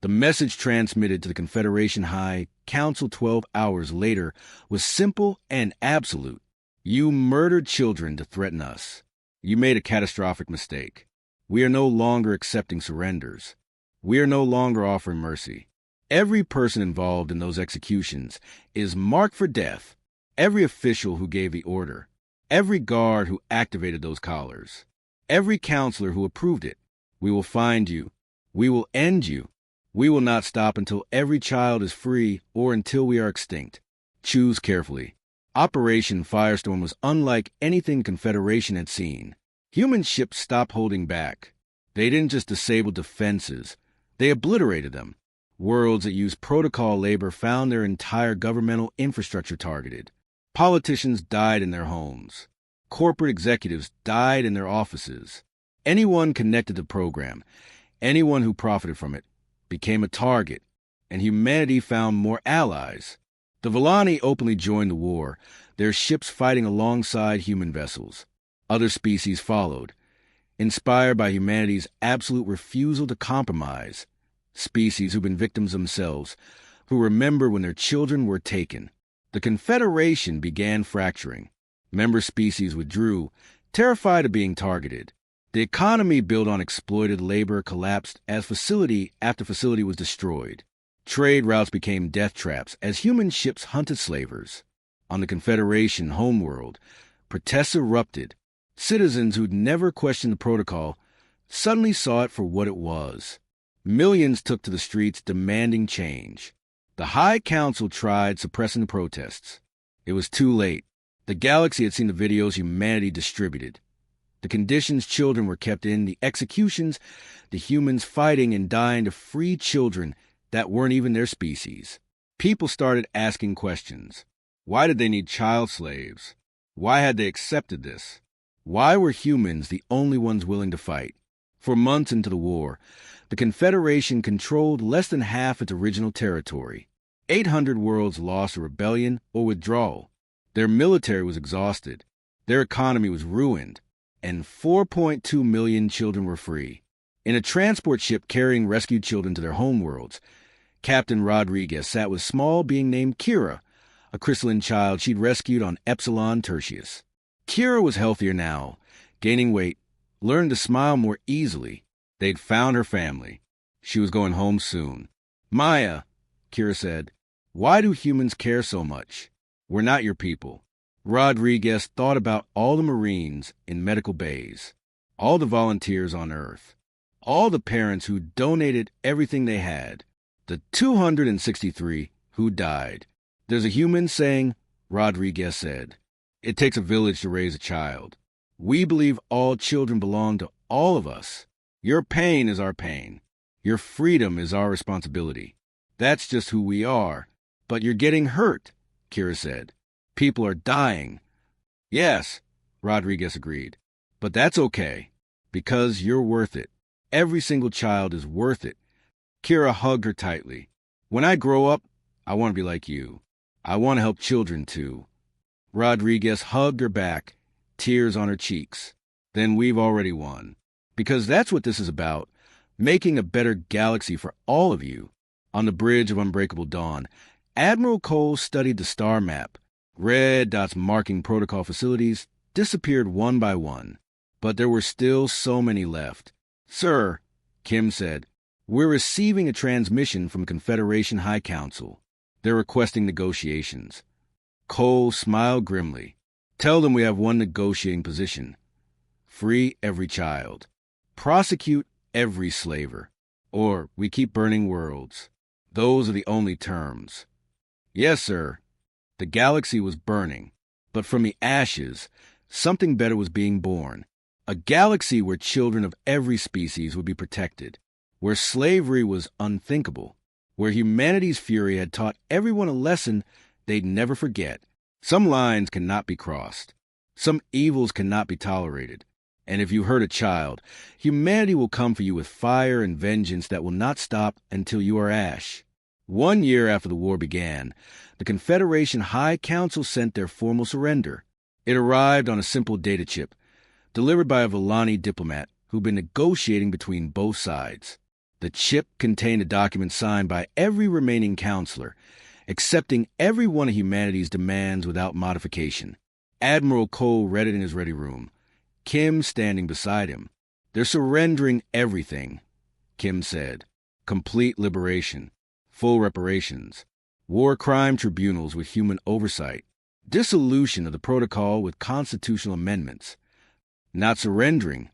[SPEAKER 1] The message transmitted to the Confederation High Council 12 hours later was simple and absolute. You murdered children to threaten us. You made a catastrophic mistake. We are no longer accepting surrenders. We are no longer offering mercy. Every person involved in those executions is marked for death. Every official who gave the order. Every guard who activated those collars. Every counselor who approved it. We will find you. We will end you. We will not stop until every child is free or until we are extinct. Choose carefully. Operation Firestorm was unlike anything the Confederation had seen. Human ships stopped holding back. They didn't just disable defenses. They obliterated them. Worlds that used protocol labor found their entire governmental infrastructure targeted. Politicians died in their homes. Corporate executives died in their offices. Anyone connected to the program, anyone who profited from it, became a target, and humanity found more allies. The Villani openly joined the war, their ships fighting alongside human vessels. Other species followed, inspired by humanity's absolute refusal to compromise. Species who've been victims themselves, who remember when their children were taken. The Confederation began fracturing. Member species withdrew, terrified of being targeted. The economy built on exploited labor collapsed as facility after facility was destroyed. Trade routes became death traps as human ships hunted slavers. On the Confederation homeworld, protests erupted. Citizens who'd never questioned the protocol suddenly saw it for what it was. Millions took to the streets demanding change. The High Council tried suppressing the protests. It was too late. The galaxy had seen the videos humanity distributed. The conditions children were kept in, the executions, the humans fighting and dying to free children that weren't even their species. People started asking questions. Why did they need child slaves? Why had they accepted this? Why were humans the only ones willing to fight? For months into the war, the Confederation controlled less than half its original territory. 800 worlds lost a rebellion or withdrawal. Their military was exhausted. Their economy was ruined. And 4.2 million children were free. In a transport ship carrying rescued children to their homeworlds, Captain Rodriguez sat with a small being named Kira, a crystalline child she'd rescued on Epsilon Tertius. Kira was healthier now, gaining weight, learned to smile more easily. They'd found her family. She was going home soon. Maya, Kira said, why do humans care so much? We're not your people. Rodriguez thought about all the Marines in medical bays, all the volunteers on Earth, all the parents who donated everything they had, the 263 who died. There's a human saying, Rodriguez said, it takes a village to raise a child. We believe all children belong to all of us. Your pain is our pain. Your freedom is our responsibility. That's just who we are. But you're getting hurt, Kira said. People are dying. Yes, Rodriguez agreed. But that's okay, because you're worth it. Every single child is worth it. Kira hugged her tightly. When I grow up, I want to be like you. I want to help children, too. Rodriguez hugged her back, tears on her cheeks. Then we've already won. Because that's what this is about, making a better galaxy for all of you. On the bridge of Unbreakable Dawn, Admiral Cole studied the star map. Red dots marking protocol facilities disappeared one by one, but there were still so many left. Sir, Kim said, we're receiving a transmission from Confederation High Council. They're requesting negotiations. Cole smiled grimly. Tell them we have one negotiating position. Free every child. Prosecute every slaver. Or we keep burning worlds. Those are the only terms. Yes, sir. The galaxy was burning, but from the ashes, something better was being born. A galaxy where children of every species would be protected, where slavery was unthinkable, where humanity's fury had taught everyone a lesson they'd never forget. Some lines cannot be crossed. Some evils cannot be tolerated. And if you hurt a child, humanity will come for you with fire and vengeance that will not stop until you are ash. 1 year after the war began, the Confederation High Council sent their formal surrender. It arrived on a simple data chip, delivered by a Villani diplomat who'd been negotiating between both sides. The chip contained a document signed by every remaining counselor, accepting every one of humanity's demands without modification. Admiral Cole read it in his ready room, Kim standing beside him. They're surrendering everything, Kim said. Complete liberation, full reparations, war crime tribunals with human oversight, dissolution of the protocol with constitutional amendments. Not surrendering,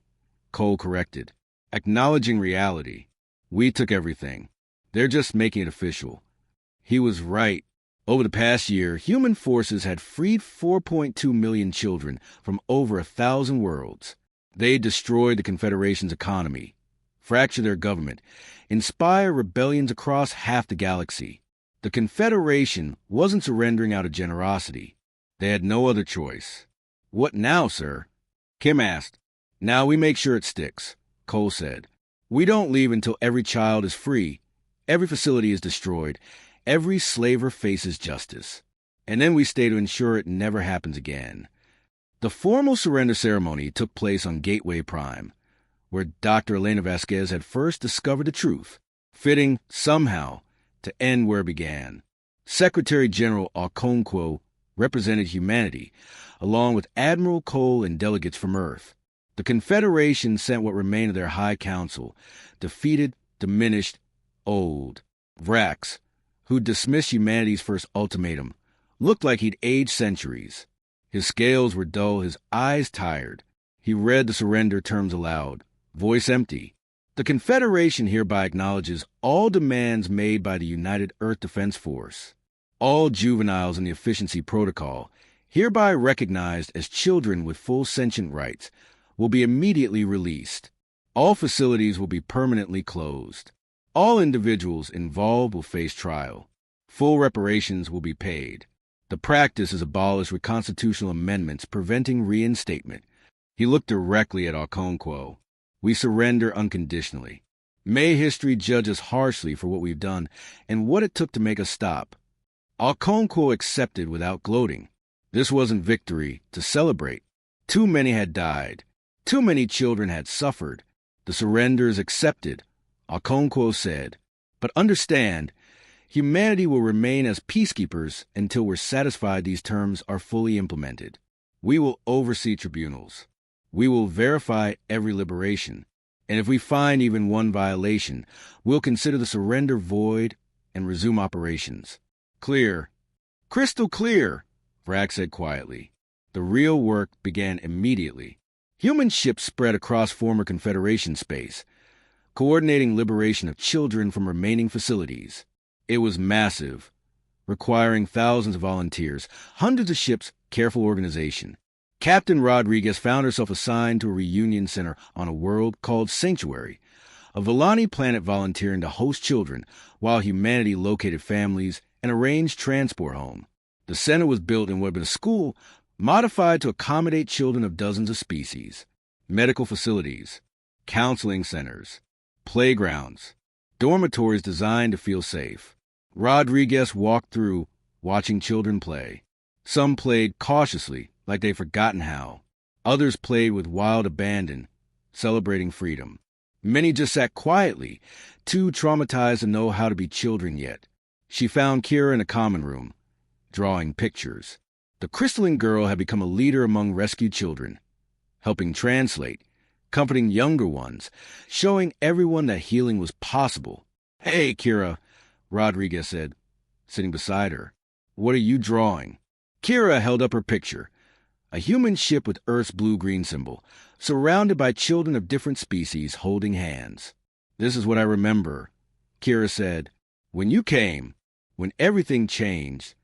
[SPEAKER 1] Cole corrected. Acknowledging reality. We took everything. They're just making it official. He was right. Over the past year, human forces had freed 4.2 million children from over 1,000 worlds. They destroyed the Confederation's economy, fractured their government, inspire rebellions across half the galaxy. The Confederation wasn't surrendering out of generosity. They had no other choice. What now, sir? Kim asked. Now we make sure it sticks, Cole said. We don't leave until every child is free, every facility is destroyed, every slaver faces justice. And then we stay to ensure it never happens again. The formal surrender ceremony took place on Gateway Prime, where Dr. Elena Vasquez had first discovered the truth, fitting, somehow, to end where it began. Secretary General Okonkwo represented humanity, along with Admiral Cole and delegates from Earth. The Confederation sent what remained of their High Council, defeated, diminished, old. Vrax, who dismissed humanity's first ultimatum, looked like he'd aged centuries. His scales were dull, his eyes tired. He read the surrender terms aloud, voice empty. The Confederation hereby acknowledges all demands made by the United Earth Defense Force. All juveniles in the Efficiency Protocol, hereby recognized as children with full sentient rights, will be immediately released. All facilities will be permanently closed. All individuals involved will face trial. Full reparations will be paid. The practice is abolished with constitutional amendments preventing reinstatement. He looked directly at Okonkwo. We surrender unconditionally. May history judge us harshly for what we've done and what it took to make us stop. Okonkwo accepted without gloating. This wasn't victory to celebrate. Too many had died. Too many children had suffered. The surrender is accepted, Okonkwo said. But understand, Humanity will remain as peacekeepers until we're satisfied these terms are fully implemented. We will oversee tribunals. We will verify every liberation. And if we find even one violation, we'll consider the surrender void and resume operations. Clear. Crystal clear, Vrax said quietly. The real work began immediately. Human ships spread across former Confederation space, coordinating liberation of children from remaining facilities. It was massive, requiring thousands of volunteers, hundreds of ships, careful organization. Captain Rodriguez found herself assigned to a reunion center on a world called Sanctuary, a Villani planet volunteering to host children while humanity located families and arranged transport home. The center was built in what had been a school modified to accommodate children of dozens of species. Medical facilities, counseling centers, playgrounds, dormitories designed to feel safe. Rodriguez walked through, watching children play. Some played cautiously, like they'd forgotten how. Others played with wild abandon, celebrating freedom. Many just sat quietly, too traumatized to know how to be children yet. She found Kira in a common room, drawing pictures. The crystalline girl had become a leader among rescued children, helping translate, comforting younger ones, showing everyone that healing was possible. "Hey, Kira," Rodriguez said, sitting beside her. "What are you drawing?" Kira held up her picture, a human ship with Earth's blue-green symbol, surrounded by children of different species holding hands. "This is what I remember," Kira said. "When you came, when everything changed."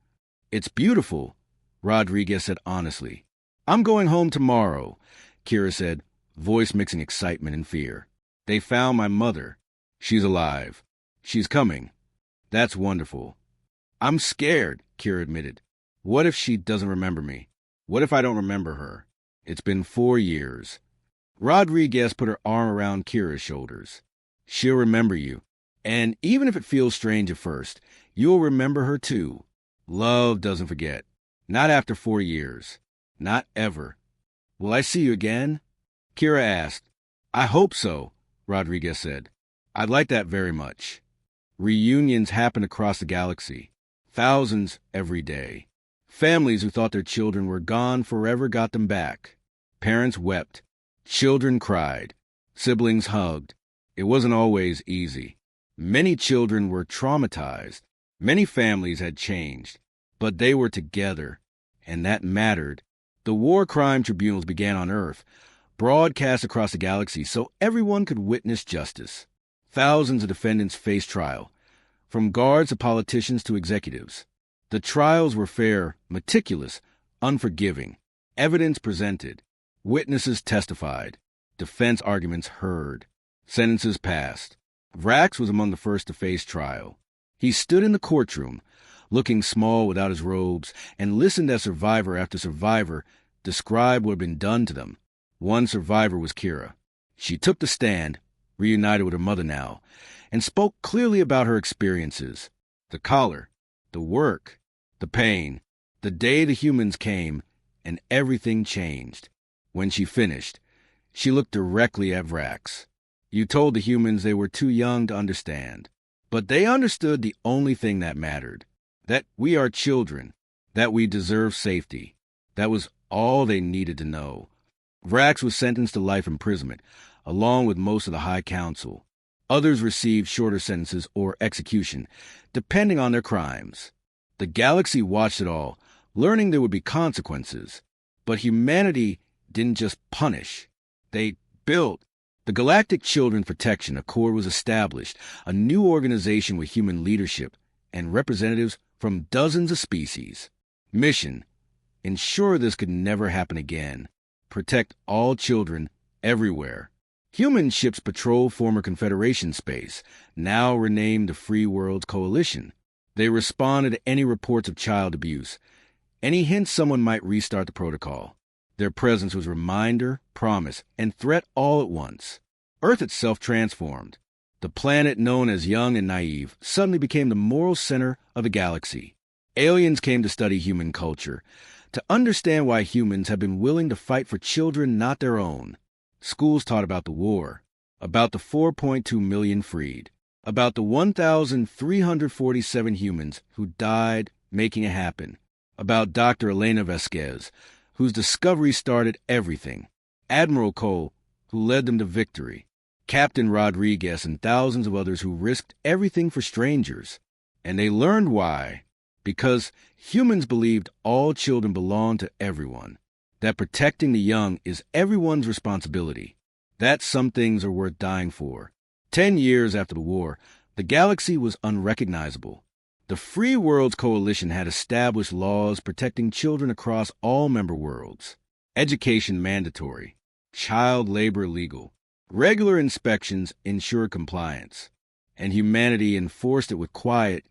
[SPEAKER 1] "It's beautiful," Rodriguez said honestly. "I'm going home tomorrow," Kira said, voice mixing excitement and fear. "They found my mother. She's alive. She's coming. That's wonderful." "I'm scared," Kira admitted. "What if she doesn't remember me? What if I don't remember her? It's been 4 years." Rodriguez put her arm around Kira's shoulders. "She'll remember you. And even if it feels strange at first, you'll remember her too. Love doesn't forget. Not after 4 years. Not ever." "Will I see you again?" Kira asked. "I hope so," Rodriguez said. "I'd like that very much." Reunions happen across the galaxy. Thousands every day. Families who thought their children were gone forever got them back. Parents wept. Children cried. Siblings hugged. It wasn't always easy. Many children were traumatized. Many families had changed. But they were together, and that mattered. The war crime tribunals began on Earth, broadcast across the galaxy so everyone could witness justice. Thousands of defendants faced trial, from guards to politicians to executives. The trials were fair, meticulous, unforgiving. Evidence presented. Witnesses testified. Defense arguments heard. Sentences passed. Vrax was among the first to face trial. He stood in the courtroom, looking small without his robes, and listened as survivor after survivor described what had been done to them. One survivor was Kira. She took the stand, reunited with her mother now, and spoke clearly about her experiences. The collar, the work, the pain, the day the humans came, and everything changed. When she finished, she looked directly at Vrax. "You told the humans they were too young to understand. But they understood the only thing that mattered. That we are children. That we deserve safety. That was all they needed to know." Vrax was sentenced to life imprisonment, along with most of the High Council. Others received shorter sentences or execution, depending on their crimes. The galaxy watched it all, learning there would be consequences. But humanity didn't just punish. They built. The Galactic Children Protection Accord was established, a new organization with human leadership and representatives from dozens of species. Mission: ensure this could never happen again. Protect all children everywhere. Human ships patrol former Confederation space, now renamed the Free Worlds Coalition. They responded to any reports of child abuse, any hints someone might restart the protocol. Their presence was reminder, promise, and threat all at once. Earth itself transformed. The planet known as young and naive suddenly became the moral center of the galaxy. Aliens came to study human culture, to understand why humans have been willing to fight for children not their own. Schools taught about the war, about the 4.2 million freed. about the 1,347 humans who died making it happen, about Dr. Elena Vasquez, whose discovery started everything, Admiral Cole, who led them to victory, Captain Rodriguez, and thousands of others who risked everything for strangers. And they learned why. Because humans believed all children belonged to everyone, that protecting the young is everyone's responsibility, that some things are worth dying for. 10 years after the war, the galaxy was unrecognizable. The Free Worlds Coalition had established laws protecting children across all member worlds. Education mandatory, child labor legal, regular inspections ensured compliance, and humanity enforced it with quiet,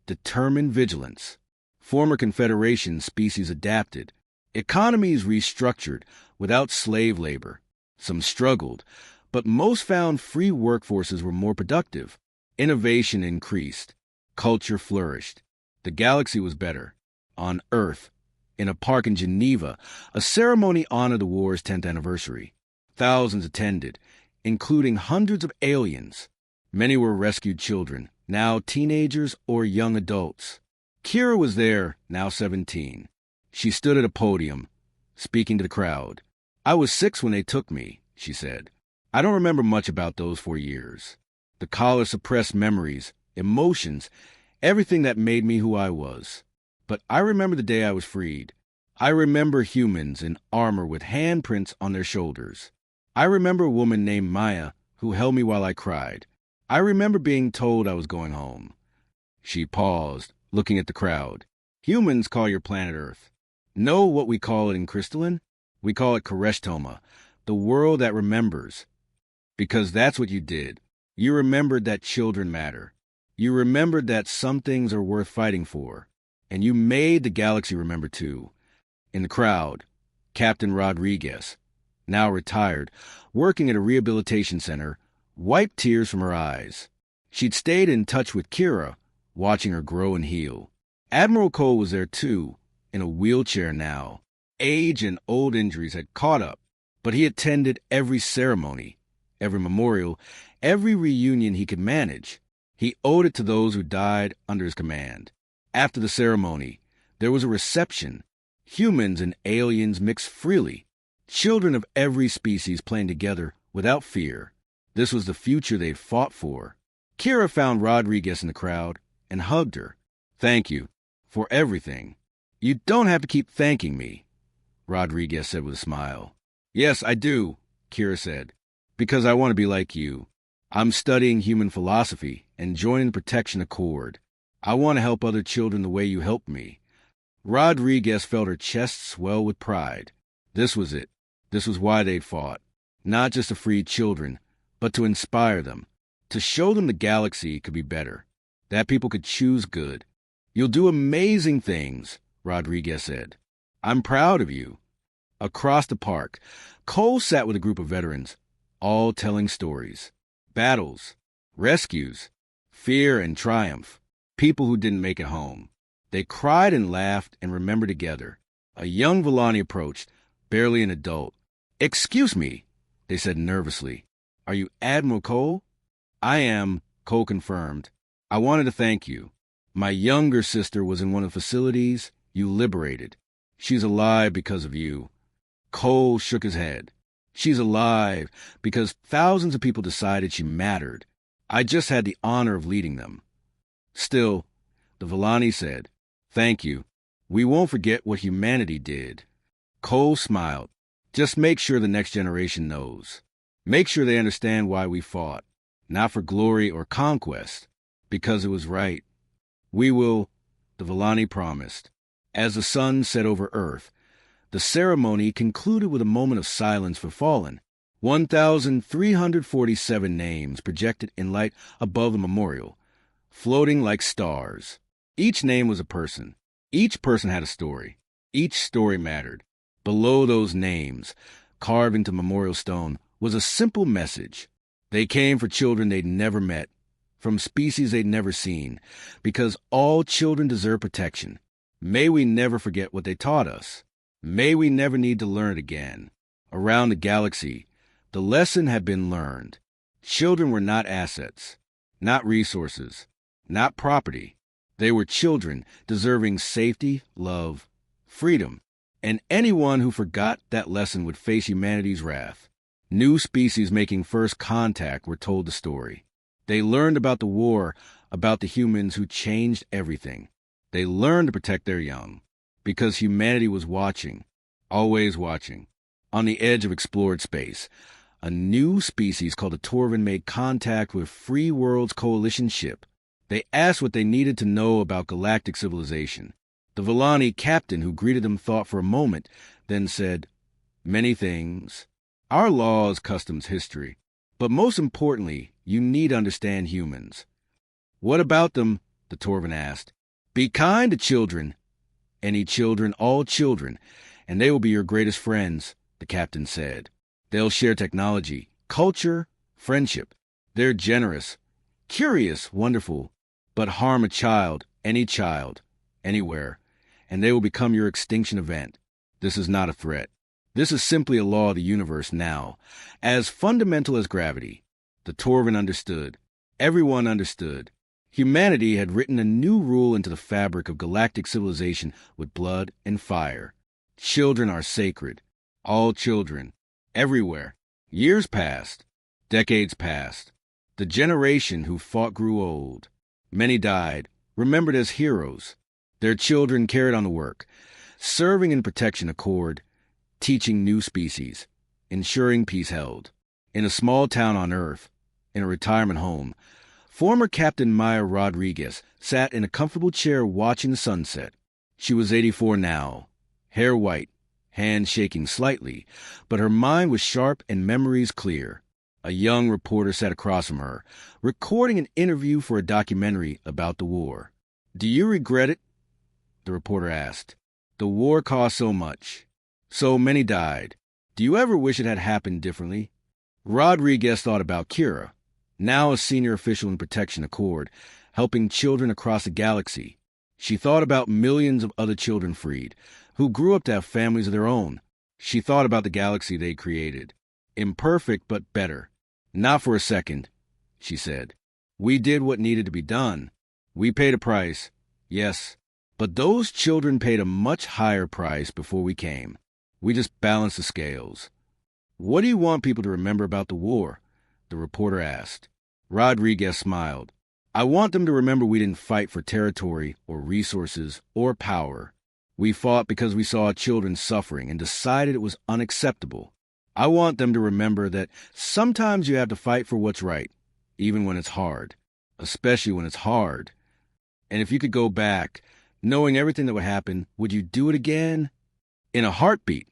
[SPEAKER 1] determined vigilance. Former Confederation species adapted. Economies restructured without slave labor. Some struggled, but most found free workforces were more productive. Innovation increased. Culture flourished. The galaxy was better. On Earth, in a park in Geneva, a ceremony honored the war's 10th anniversary. Thousands attended, including hundreds of aliens. Many were rescued children, now teenagers or young adults. Kira was there, now 17. She stood at a podium, speaking to the crowd. "I was 6 when they took me," she said. "I don't remember much about those 4 years. The collar suppressed memories, emotions, everything that made me who I was. But I remember the day I was freed. I remember humans in armor with handprints on their shoulders. I remember a woman named Maya who held me while I cried. I remember being told I was going home." She paused, looking at the crowd. "Humans call your planet Earth. Know what we call it in crystalline? We call it Koreshtoma, the world that remembers. Because that's what you did. You remembered that children matter. You remembered that some things are worth fighting for. And you made the galaxy remember too." In the crowd, Captain Rodriguez, now retired, working at a rehabilitation center, wiped tears from her eyes. She'd stayed in touch with Kira, watching her grow and heal. Admiral Cole was there too, in a wheelchair now. Age and old injuries had caught up, but he attended every ceremony, every memorial, every reunion he could manage. He owed it to those who died under his command. After the ceremony, there was a reception. Humans and aliens mixed freely, children of every species playing together without fear. This was the future they'd fought for. Kira found Rodriguez in the crowd and hugged her. "Thank you for everything." "You don't have to keep thanking me," Rodriguez said with a smile. "Yes, I do," Kira said, "because I want to be like you. I'm studying human philosophy and joining the Protection Accord. I want to help other children the way you helped me." Rodriguez felt her chest swell with pride. This was it. This was why they'd fought. Not just to free children, but to inspire them, to show them the galaxy could be better, that people could choose good. "You'll do amazing things," Rodriguez said. "I'm proud of you." Across the park, Cole sat with a group of veterans, all telling stories. Battles, rescues, fear and triumph, people who didn't make it home. They cried and laughed and remembered together. A young Villani approached, barely an adult. "Excuse me," they said nervously. "Are you Admiral Cole?" "I am," Cole confirmed. "I wanted to thank you. My younger sister was in one of the facilities you liberated. She's alive because of you." Cole shook his head. "She's alive because thousands of people decided she mattered. I just had the honor of leading them." Still, the Villani said, "Thank you. We won't forget what humanity did." Cole smiled. "Just make sure the next generation knows. Make sure they understand why we fought. Not for glory or conquest, because it was right. We will," the Villani promised. As the sun set over Earth, the ceremony concluded with a moment of silence for fallen. 1,347 names projected in light above the memorial, floating like stars. Each name was a person. Each person had a story. Each story mattered. Below those names, carved into memorial stone, was a simple message. They came for children they'd never met, from species they'd never seen, because all children deserve protection. May we never forget what they taught us. May we never need to learn it again. Around the galaxy, the lesson had been learned. Children were not assets, not resources, not property. They were children deserving safety, love, freedom, and anyone who forgot that lesson would face humanity's wrath. New species making first contact were told the story. They learned about the war, about the humans who changed everything. They learned to protect their young, because humanity was watching, always watching. On the edge of explored space, a new species called a Torvin made contact with Free World's coalition ship. They asked what they needed to know about galactic civilization. The Villani captain who greeted them thought for a moment, then said, "Many things. Our laws, customs, history. But most importantly, you need to understand humans." "What about them?" the Torvin asked. "Be kind to children. Any children, all children, and they will be your greatest friends," the captain said. "They'll share technology, culture, friendship. They're generous, curious, wonderful, but harm a child, anywhere, and they will become your extinction event. This is not a threat. This is simply a law of the universe now, as fundamental as gravity." The Torvin understood. Everyone understood. Humanity had written a new rule into the fabric of galactic civilization with blood and fire. Children are sacred. All children. Everywhere. Years passed. Decades passed. The generation who fought grew old. Many died, remembered as heroes. Their children carried on the work, serving in protection accord, teaching new species, ensuring peace held. In a small town on Earth, in a retirement home, former Captain Maya Rodriguez sat in a comfortable chair watching the sunset. She was 84 now, hair white, hands shaking slightly, but her mind was sharp and memories clear. A young reporter sat across from her, recording an interview for a documentary about the war. "Do you regret it?" the reporter asked. "The war cost so much. So many died. Do you ever wish it had happened differently?" Rodriguez thought about Kira, now a senior official in Protection Accord, helping children across the galaxy. She thought about millions of other children freed, who grew up to have families of their own. She thought about the galaxy they created. Imperfect, but better. "Not for a second," she said. "We did what needed to be done. We paid a price, yes, but those children paid a much higher price before we came. We just balanced the scales." "What do you want people to remember about the war?" the reporter asked. Rodriguez smiled. "I want them to remember we didn't fight for territory or resources or power. We fought because we saw children suffering and decided it was unacceptable. I want them to remember that sometimes you have to fight for what's right, even when it's hard, especially when it's hard. And if you could go back, knowing everything that would happen, would you do it again?" "In a heartbeat,"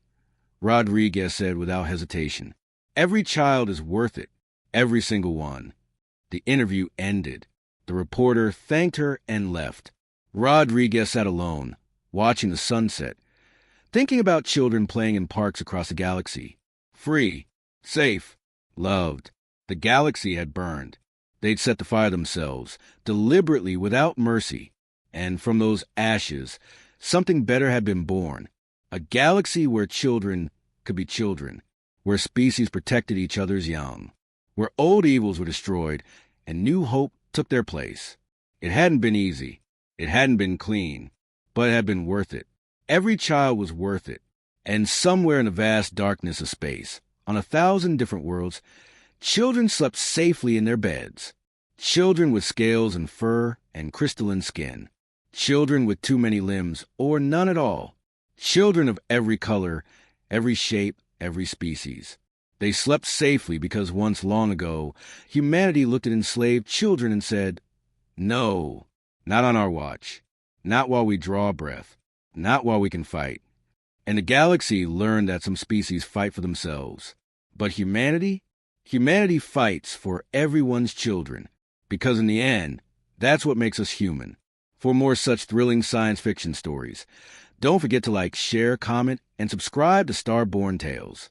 [SPEAKER 1] Rodriguez said without hesitation. "Every child is worth it, every single one." The interview ended. The reporter thanked her and left. Rodriguez sat alone, watching the sunset, thinking about children playing in parks across the galaxy. Free, safe, loved. The galaxy had burned. They'd set the fire themselves, deliberately, without mercy. And from those ashes, something better had been born. A galaxy where children could be children, where species protected each other's young, where old evils were destroyed and new hope took their place. It hadn't been easy. It hadn't been clean, but it had been worth it. Every child was worth it. And somewhere in the vast darkness of space, on 1,000 different worlds, children slept safely in their beds. Children with scales and fur and crystalline skin. Children with too many limbs or none at all. Children of every color, every shape, every species. They slept safely because once long ago, humanity looked at enslaved children and said, "No, not on our watch. Not while we draw breath. Not while we can fight." And the galaxy learned that some species fight for themselves. But humanity fights for everyone's children, because in the end, that's what makes us human. For more such thrilling science fiction stories, don't forget to like, share, comment, and subscribe to Starborn Tales.